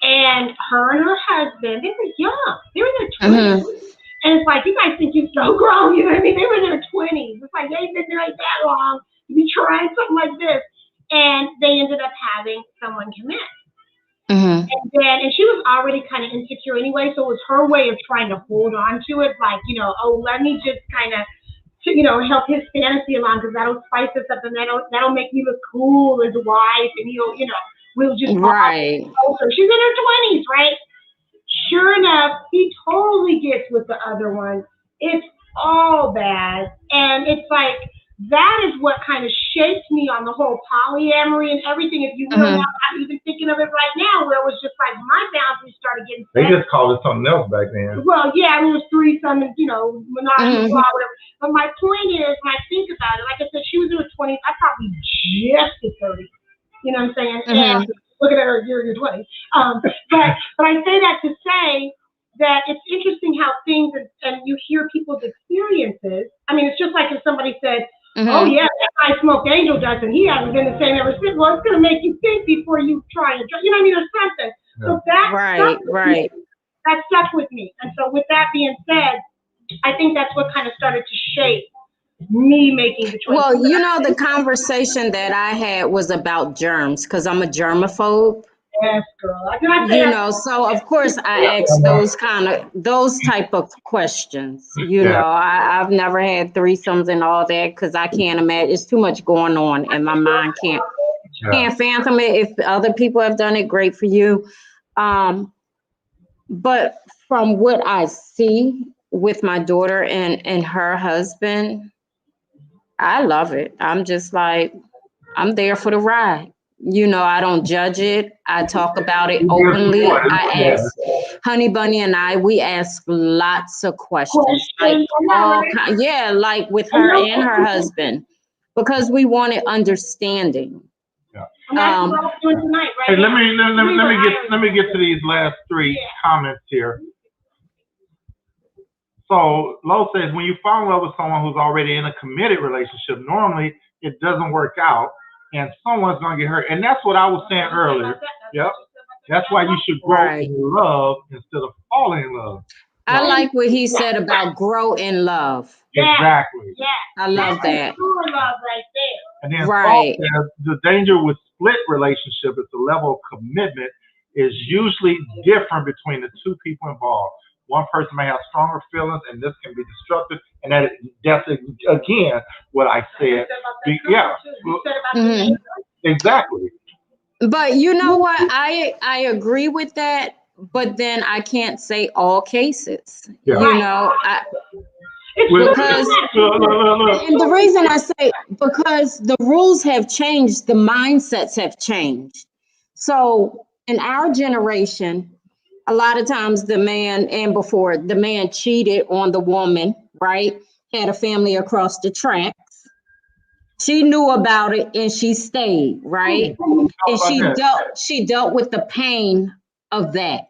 Speaker 3: And her and her husband, they were young. They were in their 20s. And it's like, you guys think you're so grown. You know what I mean? They were in their 20s. It's like, they ain't been married that long to be trying something like this. And they ended up having someone commit. And she was already kind of insecure anyway, so it was her way of trying to hold on to it, like, you know, oh, let me just kind of, you know, help his fantasy along, because that'll spice us up, and that'll make me look cool as a wife, and we'll just
Speaker 4: right.
Speaker 3: So she's in her 20s, right? Sure enough, he totally gets with the other one. It's all bad, and it's like, that is what kind of shaped me on the whole polyamory and everything. If you will, now, I'm even thinking of it right now, where it was just like my boundaries started getting set.
Speaker 1: They just called it something else back then.
Speaker 3: Well, yeah, it was threesome and, you know, monogamous, whatever. But my point is, when I think about it, like I said, she was in her 20s. I probably just hit 30. You know what I'm saying? And looking at her, you're in your 20s. But I say that to say that it's interesting how things, and you hear people's experiences. I mean, it's just like if somebody said, oh, yeah, that guy smoked angel dust and he hasn't been the same ever since. Well, it's going to make you think before you try and, you know what I mean, or something. Yeah. So that stuck with me. And so with that being said, I think that's what kind of started to shape me making the choice.
Speaker 4: Well, you know, the conversation that I had was about germs, because I'm a germaphobe.
Speaker 3: Yes, girl.
Speaker 4: You know, so of course I ask those type of questions. You know, I've never had threesomes and all that, because I can't imagine. It's too much going on, and my mind can't fathom it. If other people have done it, great for you. But from what I see with my daughter and her husband, I love it. I'm just like, I'm there for the ride. You know, I don't judge it. I talk about it openly. I ask, Honey Bunny and we ask lots of questions. Like like with her and her husband, because we wanted understanding.
Speaker 1: Hey, let me get to these last three comments here. So Lo says, when you fall in love with someone who's already in a committed relationship, normally it doesn't work out, and someone's gonna get hurt. And that's what I was saying earlier. Yep. That's why you should grow in love instead of falling in love.
Speaker 4: I like what he said about grow in love.
Speaker 1: Exactly.
Speaker 3: Yeah.
Speaker 4: I love that.
Speaker 3: True love right there.
Speaker 1: And then the danger with split relationship is the level of commitment is usually different between the two people involved. One person may have stronger feelings, and this can be destructive. And that's again what I said. Exactly.
Speaker 4: But you know what? I agree with that. But then I can't say all cases.
Speaker 1: Yeah.
Speaker 4: You know, because and the reason I say, because the rules have changed, the mindsets have changed. So in our generation, a lot of times the man cheated on the woman, right? Had a family across the tracks. She knew about it and she stayed, right? And she dealt with the pain of that.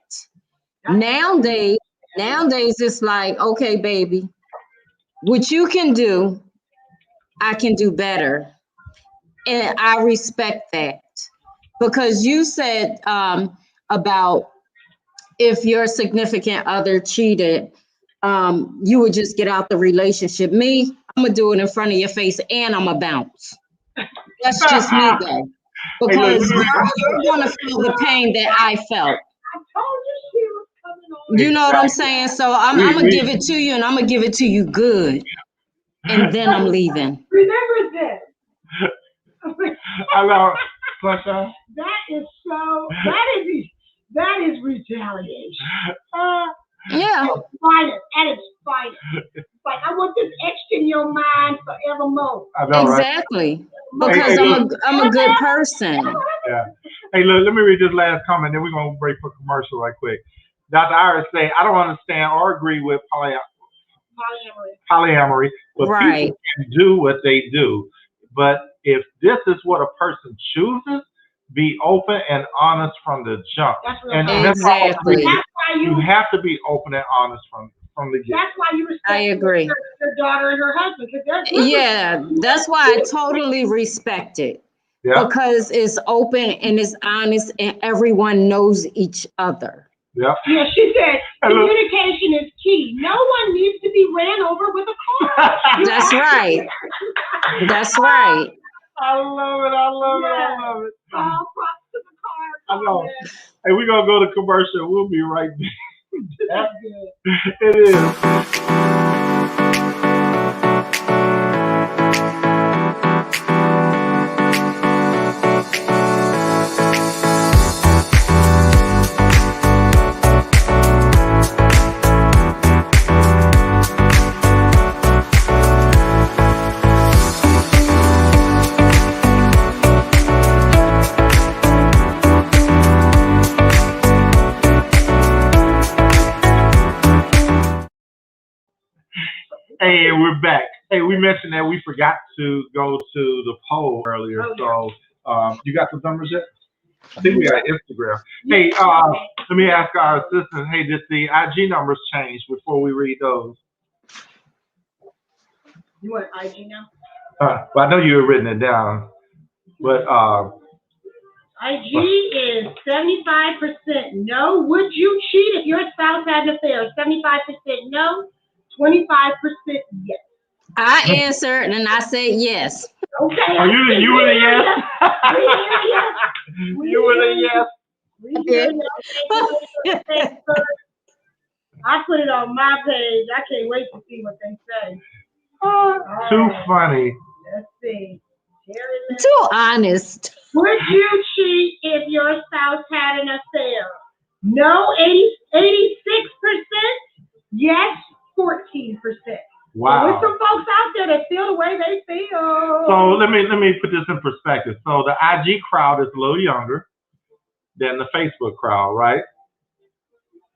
Speaker 4: Nowadays it's like, okay, baby, what you can do I can do better. And I respect that. Because you said about if your significant other cheated, you would just get out the relationship. Me, I'm going to do it in front of your face and I'm going to bounce. That's just me, though. Because you're going to feel the pain that I felt. You know what I'm saying? So I'm going to give it to you, and I'm going to give it to you good. And then I'm leaving.
Speaker 3: Remember this.
Speaker 1: I know. Sunshine.
Speaker 3: That is retaliation.
Speaker 4: Yeah.
Speaker 3: At its finest. It's like, I want this etched in your mind forevermore.
Speaker 1: I know,
Speaker 4: Exactly.
Speaker 1: Right?
Speaker 4: Because I'm a good person.
Speaker 1: Yeah. Hey, look, let me read this last comment, then we're going to break for commercial right quick. Dr. Iris say, I don't understand or agree with polyamory, but
Speaker 4: Right.
Speaker 1: people can do what they do. But if this is what a person chooses, be open and honest from the jump. And
Speaker 4: Exactly.
Speaker 1: that's why you have to be open and honest from the get.
Speaker 3: That's why you respect
Speaker 4: I agree.
Speaker 3: Your daughter and her husband.
Speaker 4: Yeah, that's why I totally respect it.
Speaker 1: Yeah.
Speaker 4: Because it's open and it's honest and everyone knows each other.
Speaker 1: Yeah.
Speaker 3: Yeah, she said communication is key. No one needs to be ran over with a car.
Speaker 4: That's right. That's right.
Speaker 1: I love it. I love it.
Speaker 3: All props to the car.
Speaker 1: I know. Hey, we're going to go to commercial. We'll be right back. It is. Hey, we're back. Hey, we mentioned that we forgot to go to the poll earlier. So, you got the numbers yet? I think we got Instagram. Hey, let me ask our assistant. Hey, did the IG numbers change before we read those?
Speaker 3: You want IG now?
Speaker 1: Well, I know you had written it down, but
Speaker 3: IG is 75% no. Would you cheat if your spouse had an affair? 75% no. 25% yes.
Speaker 4: I answered and I said yes.
Speaker 3: Okay.
Speaker 1: Are you were the yes? You were the yes.
Speaker 3: I put it on my page. I can't wait to see what they say.
Speaker 1: Too funny.
Speaker 3: Let's see.
Speaker 4: Too honest.
Speaker 3: Would you cheat if your spouse had an affair? No, 86%. Yes, 14%.
Speaker 1: Wow.
Speaker 3: There's some folks out there that feel the way they feel.
Speaker 1: So let me put this in perspective. So the IG crowd is a little younger than the Facebook crowd, right?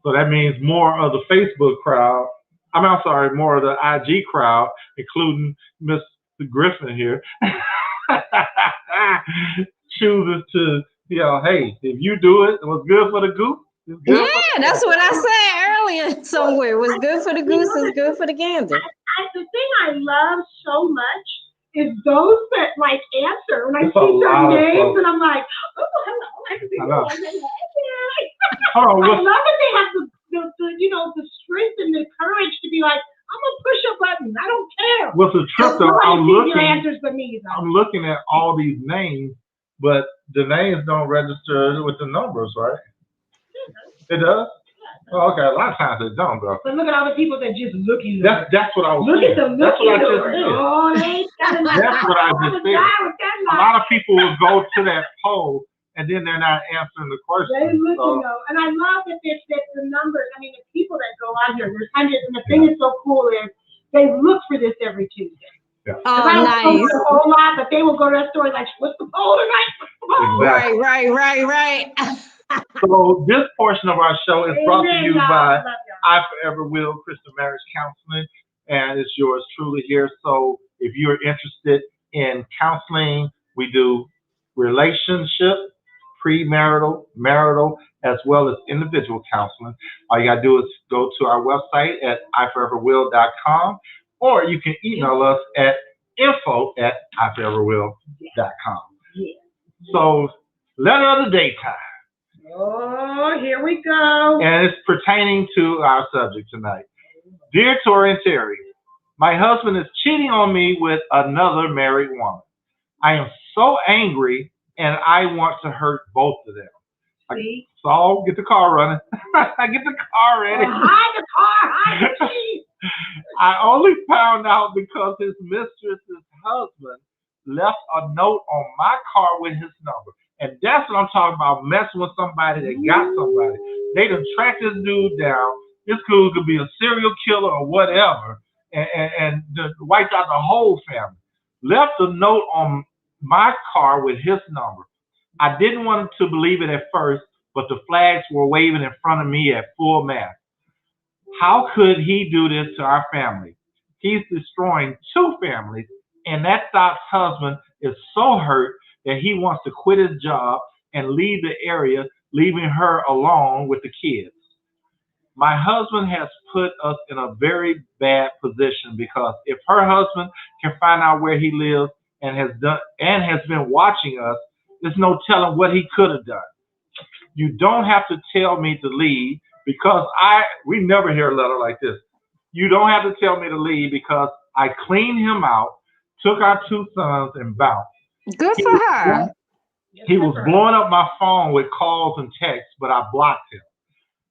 Speaker 1: So that means more of the Facebook crowd. More of the IG crowd, including Mr. Griffin here, chooses to, hey, if you do it, what's good for the goose.
Speaker 4: Yeah, that's what I said earlier somewhere. What's good for the goose is good for the gander.
Speaker 3: The thing I love so much is those that answer when I see their names and I'm like, oh, hello. I love that they have the strength and the courage to be like, I'm gonna push a button. I don't care.
Speaker 1: Well, the trip though, I'm looking at all these names, but the names don't register with the numbers, right? It does? Oh, okay, a lot of times it don't, though.
Speaker 3: But look at all the people that just look at you.
Speaker 1: That's what I was
Speaker 3: saying.
Speaker 1: That's what I just said.
Speaker 3: Oh, that's
Speaker 1: what I just said. A lot of people will go to that poll and then they're not answering the question.
Speaker 3: They look, and I love that the numbers. I mean, the people that go out here, there's hundreds, and the thing that's so cool is they look for this every Tuesday.
Speaker 1: Yeah.
Speaker 4: Oh,
Speaker 3: I don't
Speaker 4: nice.
Speaker 3: a whole lot, but they will go to that store like, what's the poll tonight?
Speaker 1: Exactly.
Speaker 4: Right.
Speaker 1: So this portion of our show is brought to you by I Forever Will Christian Marriage Counseling, and it's yours truly here. So if you're interested in counseling, we do relationship, premarital, marital, as well as individual counseling. All you gotta do is go to our website at iforeverwill.com, or you can email us at info@iforeverwill.com. So, letter of the day time.
Speaker 3: Oh, here we go.
Speaker 1: And it's pertaining to our subject tonight. Dear Tori and Terry, my husband is cheating on me with another married woman. I am so angry and I want to hurt both of them. So get the car running. I get the car ready.
Speaker 3: Hide the car, hide the keys.
Speaker 1: I only found out because his mistress's husband left a note on my car with his number. And that's what I'm talking about, messing with somebody that got somebody. They done tracked this dude down. This dude could be a serial killer or whatever, and wiped out the whole family. Left a note on my car with his number. I didn't want to believe it at first, but the flags were waving in front of me at full mast. How could he do this to our family? He's destroying 2 families, and that thot's husband is so hurt that he wants to quit his job and leave the area, leaving her alone with the kids. My husband has put us in a very bad position because if her husband can find out where he lives and has been watching us, there's no telling what he could have done. You don't have to tell me to leave because we never hear a letter like this. You don't have to tell me to leave because I cleaned him out, took our 2 sons, and bounced.
Speaker 4: Good for her.
Speaker 1: He was blowing up my phone with calls and texts, but I blocked him.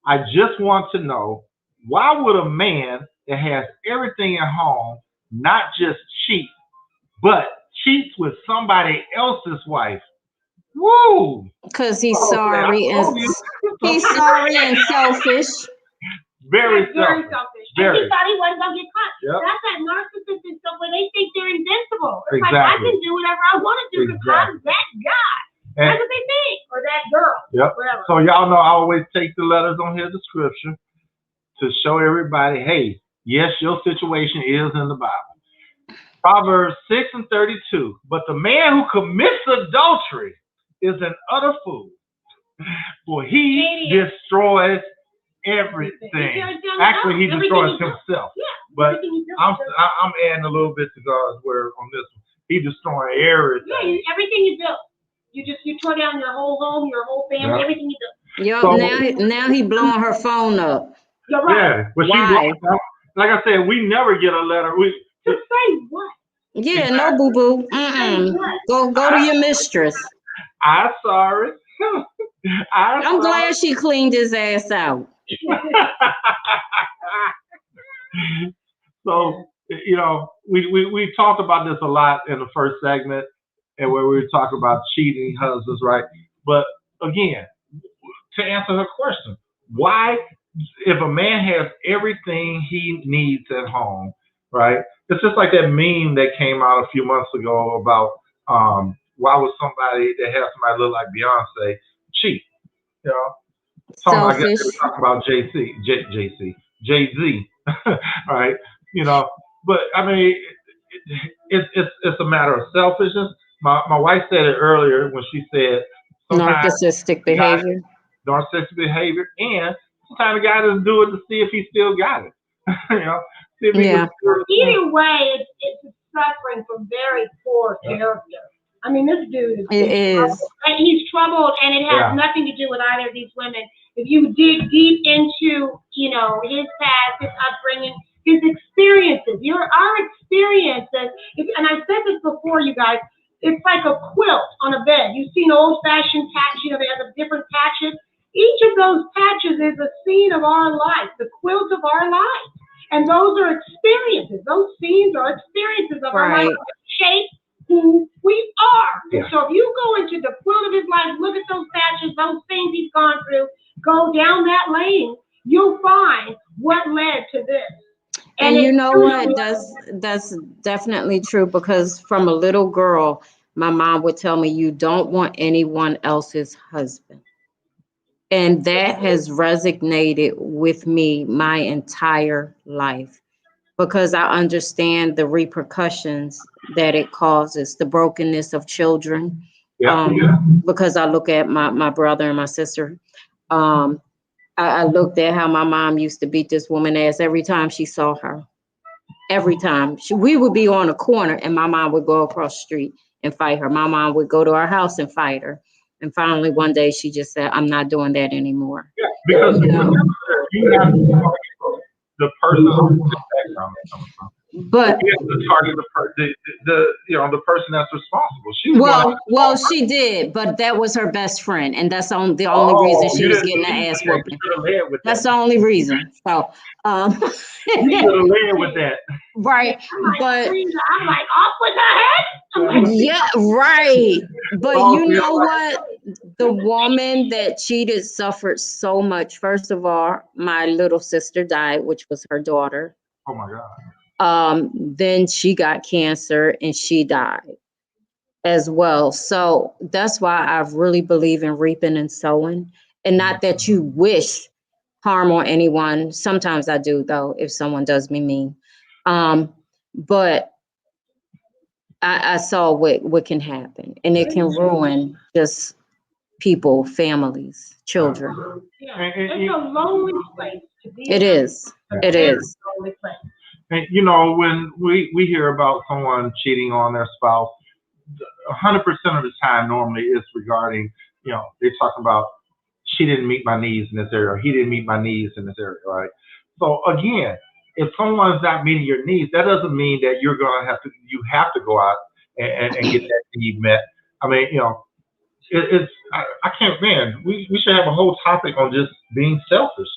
Speaker 1: I just want to know, why would a man that has everything at home not just cheat, but cheats with somebody else's wife? Woo!
Speaker 4: Because he's sorry and selfish.
Speaker 1: Very selfish.
Speaker 3: And he thought he wasn't going to get caught.
Speaker 1: Yep.
Speaker 3: That's that narcissistic stuff where they think they're invincible. It's
Speaker 1: Exactly.
Speaker 3: like, I can do whatever I want to do because I'm that guy. That's what they think. Or that girl.
Speaker 1: Yep.
Speaker 3: Whatever.
Speaker 1: So y'all know I always take the letters on here, the scripture, to show everybody, hey, yes, your situation is in the Bible. Proverbs 6:32. But the man who commits adultery is an utter fool, for he destroys everything. Actually, he destroys himself.
Speaker 3: Yeah.
Speaker 1: But I'm adding a little bit to God's word on this one. He destroying everything.
Speaker 3: Yeah, everything you built. You tore down your whole home, your whole family, everything you built.
Speaker 4: Yo,
Speaker 1: So,
Speaker 4: now he blowing her phone up.
Speaker 3: You're right.
Speaker 1: Yeah, but
Speaker 4: Why?
Speaker 1: like I said, we never get a letter.
Speaker 3: To say what?
Speaker 4: Yeah, no boo boo. Go to your mistress.
Speaker 1: I'm sorry.
Speaker 4: I'm glad she cleaned his ass out.
Speaker 1: So, we talked about this a lot in the first segment, and where we were talking about cheating husbands, right? But again, to answer her question, why, if a man has everything he needs at home, right? It's just like that meme that came out a few months ago about why would somebody that has somebody look like Beyonce cheat? I guess they were talking about Jay-Z, right? But I mean, it's a matter of selfishness. My wife said it earlier when she said
Speaker 4: narcissistic behavior.
Speaker 1: Narcissistic behavior, and sometimes the guy doesn't do it to see if he still got it. See if he
Speaker 3: Either way, it's suffering from very poor character. I mean, this dude he's troubled, and it has nothing to do with either of these women. If you dig deep into, his past, his upbringing, his experiences, our experiences, and I said this before, you guys, it's like a quilt on a bed. You've seen old-fashioned patches, they have the different patches. Each of those patches is a scene of our life, the quilt of our life. And those are experiences. Those scenes are experiences of our life that shape who we are.
Speaker 1: Yeah.
Speaker 3: So if you go into the quilt of his life, look at those patches, those things he's gone through, go down that lane, you'll find what led to this.
Speaker 4: And you know what? That's definitely true, because from a little girl, my mom would tell me, you don't want anyone else's husband. And that has resonated with me my entire life, because I understand the repercussions that it causes, the brokenness of children. Because I look at my brother and my sister. I looked at how my mom used to beat this woman ass every time she saw her. every time. We would be on a corner and my mom would go across the street and fight her. My mom would go to our house and fight her. And finally, one day she just said, I'm not doing that anymore.
Speaker 1: Yeah, because you have to target the person whose background is coming from.
Speaker 4: But
Speaker 1: you have to target the person that's responsible. She was
Speaker 4: well, she did, but that was her best friend, and that's the only reason she was getting an ass whooping. That's the only reason. So,
Speaker 1: you should have led with that.
Speaker 4: Right, but
Speaker 3: I'm like off with her head.
Speaker 4: yeah, right. But you know what? The woman that cheated suffered so much. First of all, my little sister died, which was her daughter.
Speaker 1: Oh my God.
Speaker 4: Then she got cancer and she died as well. So that's why I really believe in reaping and sowing, and not that you wish harm on anyone. Sometimes I do, though, if someone does me mean. But I saw what can happen, and it can ruin just people, families, children.
Speaker 3: Yeah. It's a lonely place to be.
Speaker 4: It is. It is.
Speaker 3: Lonely place.
Speaker 1: And you know, when we hear about someone cheating on their spouse, 100% of the time normally it's regarding, you know, they're talking about she didn't meet my needs in this area, or he didn't meet my needs in this area, right? So again, if someone's not meeting your needs, that doesn't mean that you have to go out and get that need met. I mean, you know, I can't, man, we should have a whole topic on just being selfish.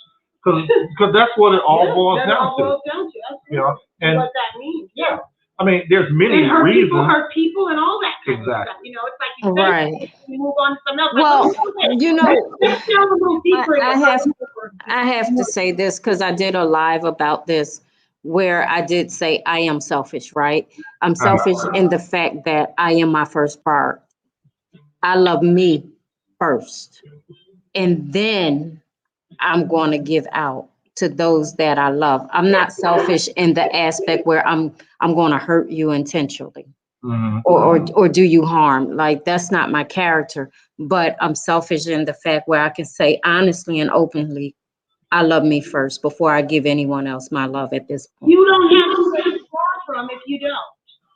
Speaker 1: Because that's what it all boils down to. You know, and
Speaker 3: what that means.
Speaker 1: Yeah. I mean, there's many
Speaker 3: and
Speaker 1: reasons.
Speaker 3: Hurt people and all that kind
Speaker 1: exactly.
Speaker 3: of stuff. You know, it's like you say, you move on to something else.
Speaker 4: Well, you know,
Speaker 3: let's delve a little deeper.
Speaker 4: I have to say this because I did a live about this where I did say I am selfish, right? I'm selfish in the fact that I am my first priority. I love me first. And then I'm going to give out to those that I love. I'm not selfish in the aspect where I'm going to hurt you intentionally or do you harm. Like, that's not my character. But I'm selfish in the fact where I can say honestly and openly, I love me first before I give anyone else my love at this point.
Speaker 3: You don't have to be far from if you don't.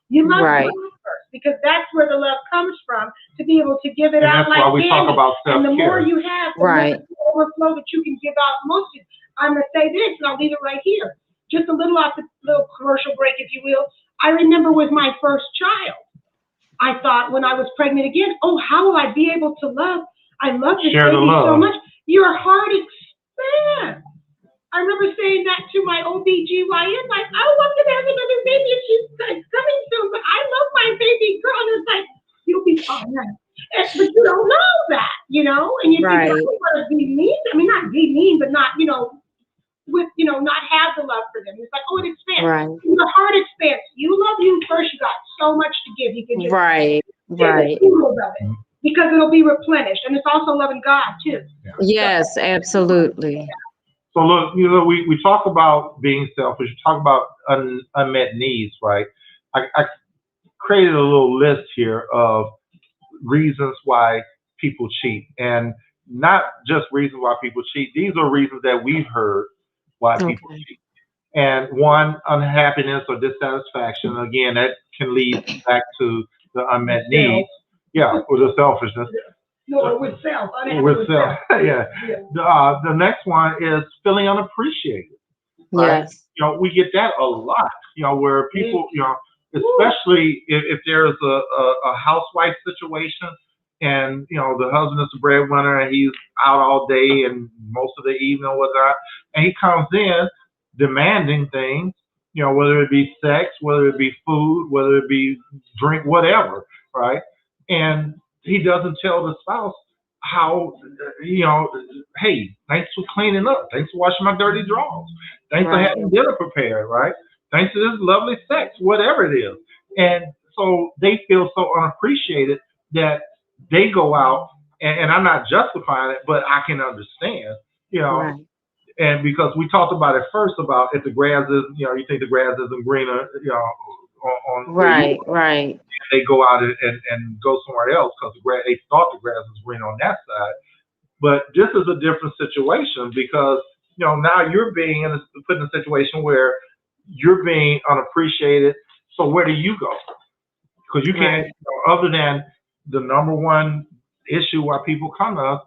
Speaker 3: You must love first, because that's where the love comes from, to be able to give it out like
Speaker 1: candy. Talk about self-care.
Speaker 3: And the more you have, the more overflow that you can give out most of. I'm going to say this, and I'll leave it right here. Just a little off the little commercial break, if you will. I remember with my first child, I thought when I was pregnant again, oh, how will I be able to love? I love this baby so much. Your heart expands. I remember saying that to my OBGYN, like, I want to have another baby if she's coming soon, but I love my baby girl. And it's like, you'll be fine. But you don't know that, you know? And you think, I don't want to be mean. I mean, not be mean, but not, you know, not have the love for them. It's like, oh, it expands.
Speaker 4: Right.
Speaker 3: The heart expands. You love you first. You got so much to give. You can just because it'll be replenished. And it's also loving God, too.
Speaker 4: Yes, absolutely.
Speaker 1: So look, you know, we talk about being selfish, we talk about unmet needs, right? I created a little list here of reasons why people cheat, and not just reasons why people cheat. These are reasons that we've heard why people cheat. And one, unhappiness or dissatisfaction. Again, that can lead back to the unmet needs. Yeah, or the selfishness.
Speaker 3: No, with self.
Speaker 1: With self, yeah. The next one is feeling unappreciated. Right?
Speaker 4: Yes.
Speaker 1: You know, we get that a lot. You know, where people, you know, especially if there's a housewife situation, and you know the husband is the breadwinner and he's out all day and most of the evening or whatnot, and he comes in demanding things. You know, whether it be sex, whether it be food, whether it be drink, whatever, right? And he doesn't tell the spouse how, you know, hey, thanks for cleaning up. Thanks for washing my dirty drawers. Thanks for having dinner prepared, right? Thanks for this lovely sex, whatever it is. And so they feel so unappreciated that they go out, and I'm not justifying it, but I can understand, you know, and because we talked about it first about if the grass is, you know, you think the grass isn't greener, you know, on they go out and go somewhere else because they thought the grass was green on that side. But this is a different situation because, you know, now you're being put in a situation where you're being unappreciated. So where do you go? Because you can't, other than the number one issue why people come to us,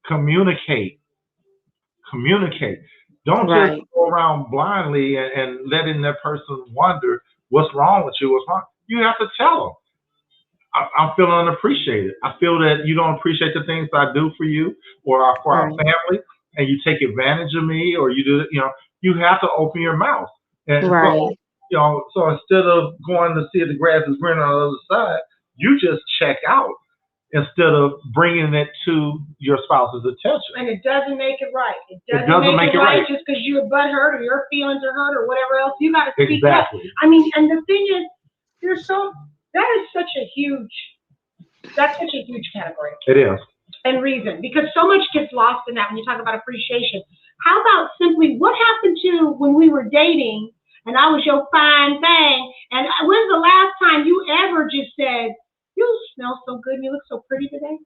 Speaker 1: communicate. Don't just go around blindly and letting that person wonder what's wrong with you, what's wrong. You have to tell them. I'm feeling unappreciated. I feel that you don't appreciate the things I do for you or for our family, and you take advantage of me, or you do, you have to open your mouth. And so, so instead of going to see if the grass is greener on the other side, you just check out instead of bringing it to your spouse's attention.
Speaker 3: And it doesn't make it right. It doesn't make it right just because you're butt hurt or your feelings are hurt or whatever else. You got to speak up. I mean, and the thing is, that's such a huge category.
Speaker 1: It is.
Speaker 3: And reason, because so much gets lost in that when you talk about appreciation. How about simply what happened to when we were dating and I was your fine thing? And when's the last time you ever just said, "You smell so good and you look so pretty today"?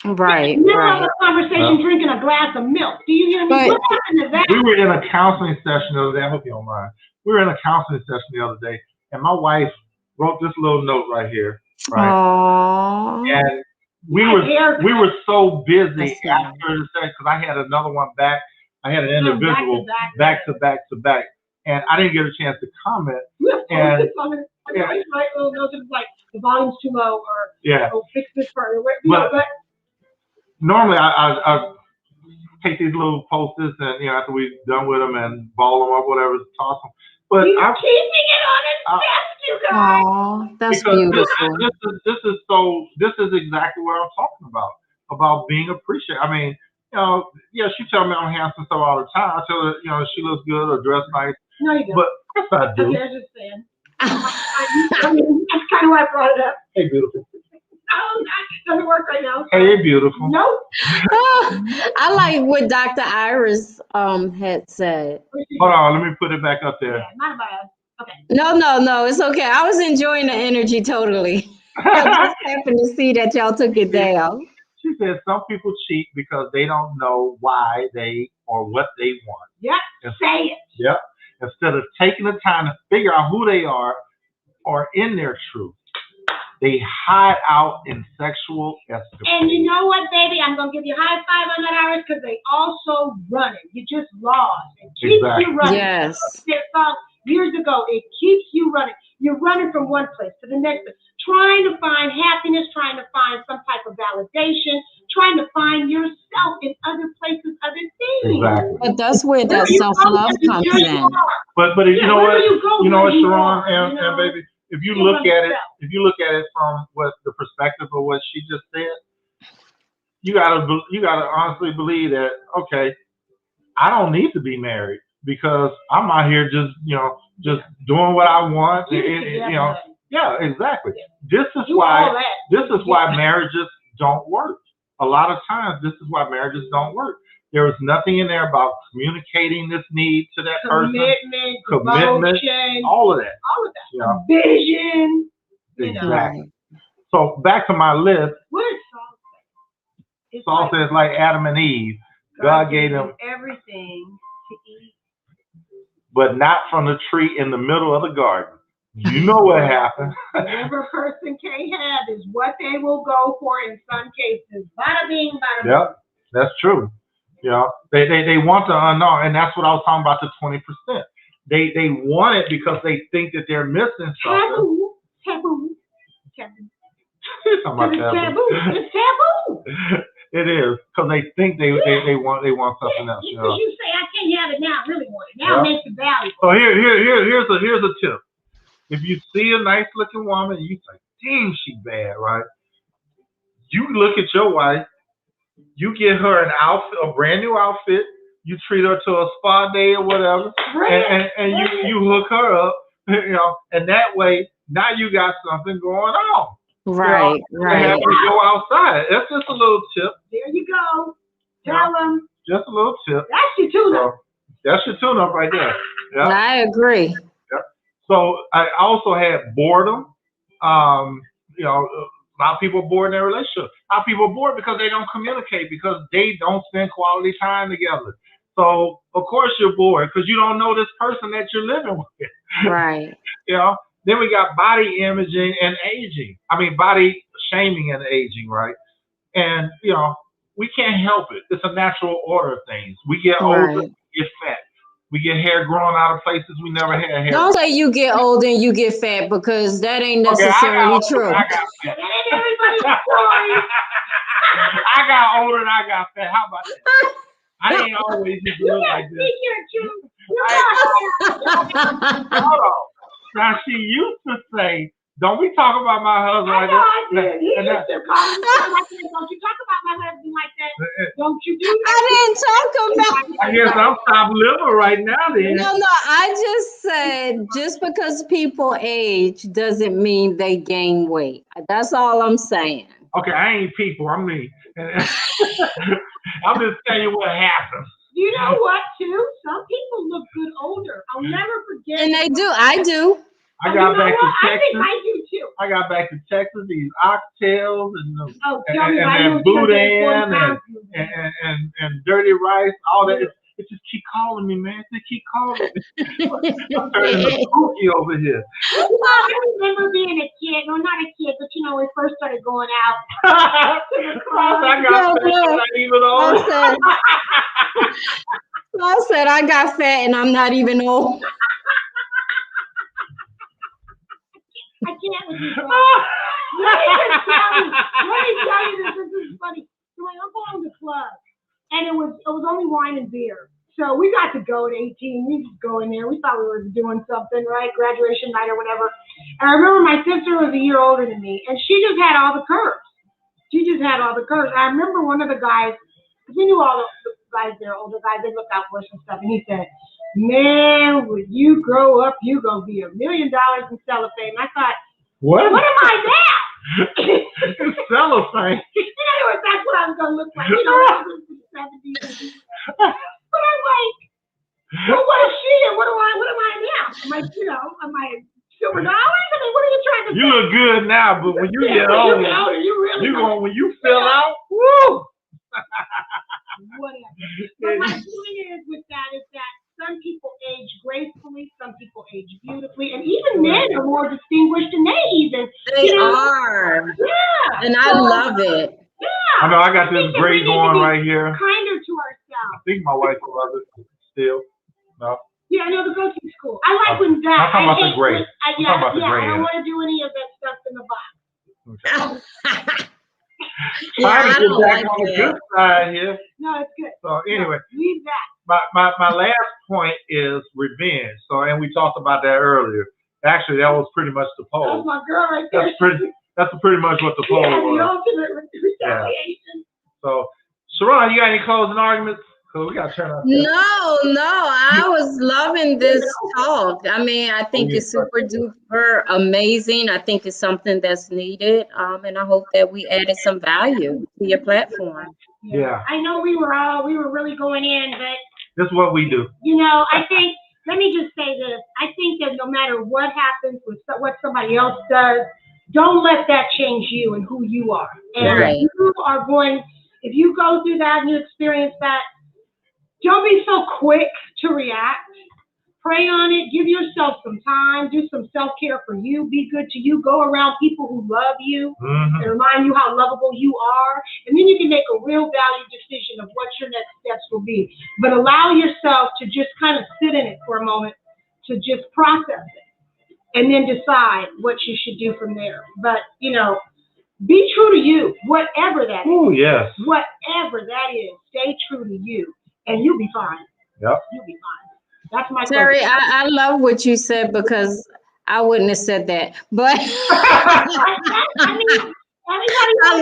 Speaker 4: Right.
Speaker 3: Never have a conversation drinking a glass of milk. Do you hear me? What happened to that?
Speaker 1: We were in a counseling session the other day. I hope you don't mind. We were in a counseling session the other day, and my wife wrote this little note right here. Right.
Speaker 4: Aww.
Speaker 1: And we were so busy after the session because I had another one back. I had an individual back to back, and I didn't get a chance to comment. And
Speaker 3: right little notes like the volume's too low or fix this part. But
Speaker 1: normally I take these little posters and after we're done with them and ball them up, whatever, toss them. But
Speaker 3: I'm keeping it on his chest, you guys.
Speaker 4: Oh, that's beautiful.
Speaker 1: This is exactly what I'm talking about being appreciated. I mean, she tells me I'm handsome stuff all the time. I tell her, she looks good or dressed nice.
Speaker 3: No, you don't.
Speaker 1: But yes, I do.
Speaker 3: Okay, I'm just saying. I mean, that's kind of why I brought it up.
Speaker 1: Hey, beautiful.
Speaker 3: No, that doesn't work right now.
Speaker 1: Hey, beautiful.
Speaker 3: Nope.
Speaker 4: I like what Dr. Iris had said.
Speaker 1: Hold on, let me put it back up there.
Speaker 3: Yeah, not bad. Okay.
Speaker 4: No, it's okay. I was enjoying the energy totally. I just happened to see that y'all took it down.
Speaker 1: She said some people cheat because they don't know why they or what they want.
Speaker 3: Yep. Say it.
Speaker 1: Yep. Instead of taking the time to figure out who they are or in their truth, they hide out in sexual escapade.
Speaker 3: And you know what, baby? I'm going to give you a high five on that, Iris, because they also run it. You just lost. It keeps you running.
Speaker 4: Yes.
Speaker 3: Years ago, it keeps you running. You're running from one place to the next place, trying to find happiness, trying to find some type of validation, trying to find yourself in other places, other things.
Speaker 1: Exactly.
Speaker 4: But that's where that self-love comes in.
Speaker 1: But you know what? You know what, Sharon and baby? If you look at it from what the perspective of what she just said, you gotta honestly believe that, okay, I don't need to be married because I'm out here just doing what I want. Yeah, exactly. This is why marriages don't work. A lot of times, this is why marriages don't work. There is nothing in there about communicating this need to that
Speaker 3: commitment,
Speaker 1: all of that.
Speaker 3: Yeah. Vision.
Speaker 1: Exactly. So back to my list.
Speaker 3: What is Saul say?
Speaker 1: Saul says, like Adam and Eve, God gave them
Speaker 3: everything to eat,
Speaker 1: but not from the tree in the middle of the garden. You know what happened.
Speaker 3: Whatever a person can have is what they will go for in some cases. Bada bing, bada boom.
Speaker 1: Yep, that's true. They want the unknown, and that's what I was talking about, the 20%. They want it because they think that they're missing something.
Speaker 3: Taboo.
Speaker 1: It's taboo.
Speaker 3: It's taboo.
Speaker 1: It is, because they think they want something else.
Speaker 3: Because you say, I can't have it now, I really want it. Now it makes it valuable.
Speaker 1: So here's a tip. If you see a nice looking woman, you say, dang, she bad, right? You look at your wife, you get her an outfit, a brand new outfit, you treat her to a spa day or whatever, and you hook her up, and that way, now you got something going on.
Speaker 4: Right.
Speaker 1: Have her go outside. That's just a little tip.
Speaker 3: There you go. Tell them.
Speaker 1: Just a little tip.
Speaker 3: That's your tune-up.
Speaker 1: That's your tune-up right there. Yeah.
Speaker 4: I agree.
Speaker 1: Yeah. So I also had boredom. A lot of people are bored in their relationship. A lot of people are bored because they don't communicate, because they don't spend quality time together. So of course you're bored because you don't know this person that you're living with.
Speaker 4: Right.
Speaker 1: You know. Then we got body imaging and aging. I mean, body shaming and aging, right? And you know, we can't help it. It's a natural order of things. We get older, we get fat. We get hair growing out of places we never had hair.
Speaker 4: Don't say you get older and you get fat because that ain't necessarily true.
Speaker 1: I got fat. I got older and I got fat. How about that? I ain't always used to look like this. Hold on. Now she used to say, "Don't be talking about my husband like that."
Speaker 3: I did. He used to call me. Don't you talk about my husband like that? Don't you do that?
Speaker 4: I didn't talk about.
Speaker 1: I guess I'm top liver right now. Then.
Speaker 4: No. I just said just because people age doesn't mean they gain weight. That's all I'm saying.
Speaker 1: Okay, I ain't people. I'm me. I'm just telling you what happens.
Speaker 3: You know what, too? Some people look good older. I'll never forget.
Speaker 4: And they do. I do.
Speaker 1: I got back to Texas.
Speaker 3: I think I do too.
Speaker 1: I got back to Texas. These oxtails and
Speaker 3: and
Speaker 1: boudin and dirty rice, all that. It just keep calling me, man. They keep calling me. I'm turning into spooky over here.
Speaker 3: I remember being a kid. No, not a kid, but you know, when we first started going out.
Speaker 1: I got fat and I'm even old.
Speaker 4: I said I got fat and I'm not even old.
Speaker 3: I can't with you. Let me tell you this. This is funny. So I'm going to the club, and it was only wine and beer. So we got to go at 18. We just go in there. We thought we were doing something, right? Graduation night or whatever. And I remember my sister was a year older than me, and she just had all the curves. I remember one of the guys, because we knew all the guys there, older guys, they looked out for us and stuff, and he said, "Man, when you grow up, you gonna be $1 million in cellophane." I thought, what am I now?
Speaker 1: Cellophane.
Speaker 3: In other words, that's what I was gonna look like. You know, I was in the 70s. But I'm like, well, what is she and what am I now? Am I silver dollars? I mean, what are you trying to say?
Speaker 1: You look good now, but when you get older, when you fill out, woo!
Speaker 3: Whatever. But my point is with that is that some people age gracefully, some people age beautifully, and even men are more distinguished than they even.
Speaker 4: They are.
Speaker 3: Yeah.
Speaker 4: And I love it.
Speaker 3: Yeah.
Speaker 1: I know I got this gray going right here.
Speaker 3: Kinder to ourselves.
Speaker 1: I think my wife loves it still. No?
Speaker 3: Yeah, no, the go-to school. I like when that.
Speaker 1: I'm talking about the gray.
Speaker 3: I don't want to do any of that stuff in the box.
Speaker 1: Okay.
Speaker 4: Yeah, I don't like
Speaker 1: on the
Speaker 4: it.
Speaker 1: good side here.
Speaker 3: No, it's good.
Speaker 1: So anyway,
Speaker 3: leave that.
Speaker 1: My last point is revenge. So, and we talked about that earlier. Actually, that was pretty much the poll.
Speaker 3: That's my girl right there.
Speaker 1: That's pretty much what the poll was.
Speaker 3: The ultimate retaliation.
Speaker 1: So, Sharon, you got any closing arguments? Because we got to turn out.
Speaker 4: No, I was loving this talk. I mean, I think it's super duper amazing. I think it's something that's needed. And I hope that we added some value to your platform.
Speaker 1: Yeah.
Speaker 3: I know we were really going in, but
Speaker 1: this is what we do.
Speaker 3: You know, I think, let me just say this. I think that no matter what happens with what somebody else does, don't let that change you and who you are. And
Speaker 4: right.
Speaker 3: if you go through that and you experience that, don't be so quick to react. Pray on it. Give yourself some time. Do some self-care for you. Be good to you. Go around people who love you and remind you how lovable you are. And then you can make a real valued decision of what your next steps will be. But allow yourself to just kind of sit in it for a moment, to just process it, and then decide what you should do from there. But, you know, be true to you, whatever that is.
Speaker 1: Oh, yes.
Speaker 3: Whatever that is, stay true to you, and you'll be fine.
Speaker 1: Yep.
Speaker 3: You'll be fine. That's my
Speaker 4: Terry, I love what you said because I wouldn't have said that. But I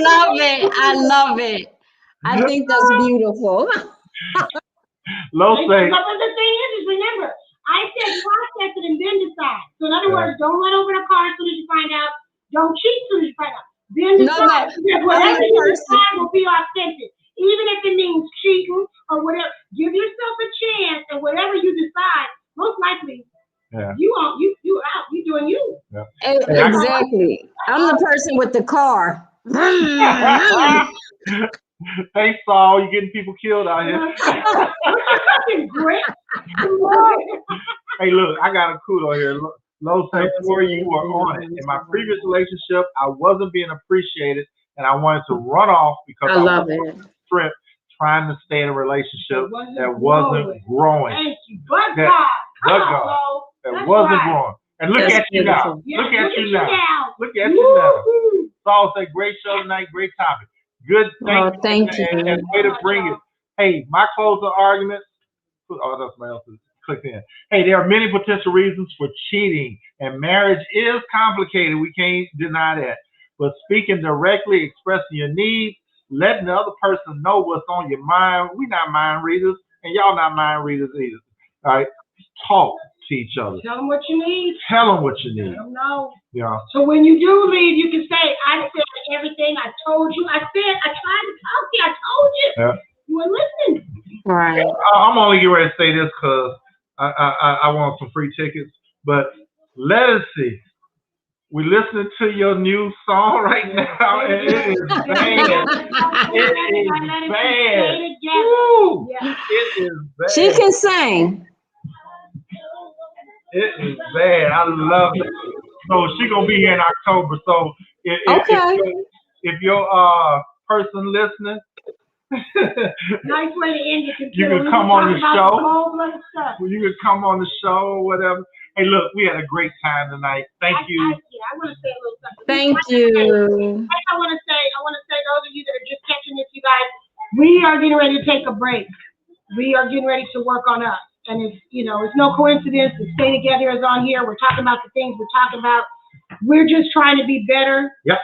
Speaker 4: love it. I love it. I think that's beautiful.
Speaker 1: Low say.
Speaker 3: But the thing is remember, I said process it and then decide. So in other words, don't run over the car as soon as you find out. Don't cheat as soon as you find out. Then decide. Whatever you decide will be authentic. Even if it means cheating or whatever, give yourself a chance, and whatever you decide, most likely, you out, you doing you.
Speaker 1: Yeah.
Speaker 4: Exactly. I'm the person with the car.
Speaker 1: Hey, Saul, you getting people killed out here? Hey, look, I got a kudo here. Low say, Tori, you were on it. In my previous relationship, I wasn't being appreciated, and I wanted to run off because I was stripped trying to stay in a relationship that wasn't growing.
Speaker 3: Thank you. But God.
Speaker 1: That wasn't growing. And look at you now. Look at you now. Look at you now. Saul said, great show tonight, great topic. Good,
Speaker 4: thank you.
Speaker 1: And way to bring it. Hey, my closing arguments. Oh, that's my else clicked in. Hey, there are many potential reasons for cheating, and marriage is complicated. We can't deny that. But speaking directly, expressing your needs, letting the other person know what's on your mind. We're not mind readers, and y'all not mind readers either. All right? Talk to each other.
Speaker 3: Tell them what you need.
Speaker 1: Tell them what you need.
Speaker 3: Let them know.
Speaker 1: Yeah.
Speaker 3: So when you do leave, you can say, I said everything. I told you. I tried to talk to you. I told you.
Speaker 1: Yeah.
Speaker 3: You were listening.
Speaker 4: Right.
Speaker 1: I'm only getting ready to say this because I want some free tickets. But let us see. We're listening to your new song right now, and it is bad. It is bad. Woo! It is bad.
Speaker 4: She can sing.
Speaker 1: It is bad. I love it. So she's gonna be here in October. So if your person listening,
Speaker 3: nice way to end it.
Speaker 1: You can come on the show. You can come on the show or whatever. Hey, look, we had a great time tonight. Thank you.
Speaker 3: I want to say a little something.
Speaker 4: Thank you.
Speaker 3: I want to say, those of you that are just catching this, you guys, we are getting ready to take a break. We are getting ready to work on us. And it's no coincidence. The Stay Together is on here. We're talking about the things we're talking about. We're just trying to be better.
Speaker 1: Yep.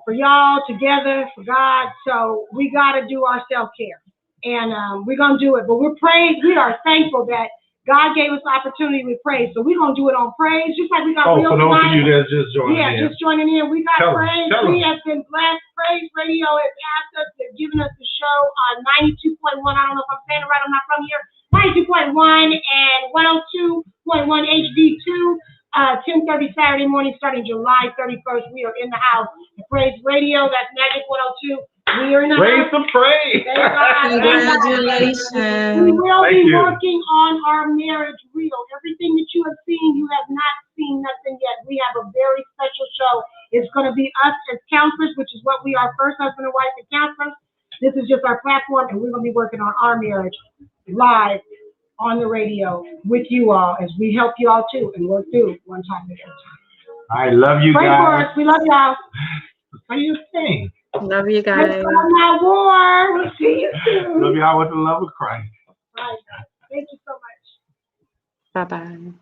Speaker 3: For y'all, together, for God. So we got to do our self-care. And we're going to do it. But we are thankful that God gave us the opportunity with praise. So we're going to do it on praise, just like we got real
Speaker 1: for those
Speaker 3: tonight.
Speaker 1: of you that's just joining in.
Speaker 3: Yeah, just joining in. We got praise.
Speaker 1: We
Speaker 3: have been blessed. Praise Radio has asked us. They've given us the show on 92.1. I don't know if I'm saying it right. I'm not from here. 92.1 and 102.1 HD2. 10:30 Saturday morning, starting July 31st. We are in the house. Praise Radio. That's Magic 102. We are in the
Speaker 1: Raise
Speaker 3: house.
Speaker 1: some praise.
Speaker 4: Congratulations.
Speaker 3: We will be working on our marriage reel. Everything that you have seen, you have not seen nothing yet. We have a very special show. It's going to be us as counselors, which is what we are, first husband and wife and counselors. This is just our platform, and we're going to be working on our marriage live on the radio with you all as we help you all too and work through one time at a time.
Speaker 1: I love you
Speaker 3: Pray
Speaker 1: guys.
Speaker 3: for us. We love y'all.
Speaker 1: Say your thing.
Speaker 4: Love you guys.
Speaker 3: Not war. We'll see you soon.
Speaker 1: Love y'all with the love of Christ.
Speaker 3: Right. Thank you so much.
Speaker 4: Bye-bye.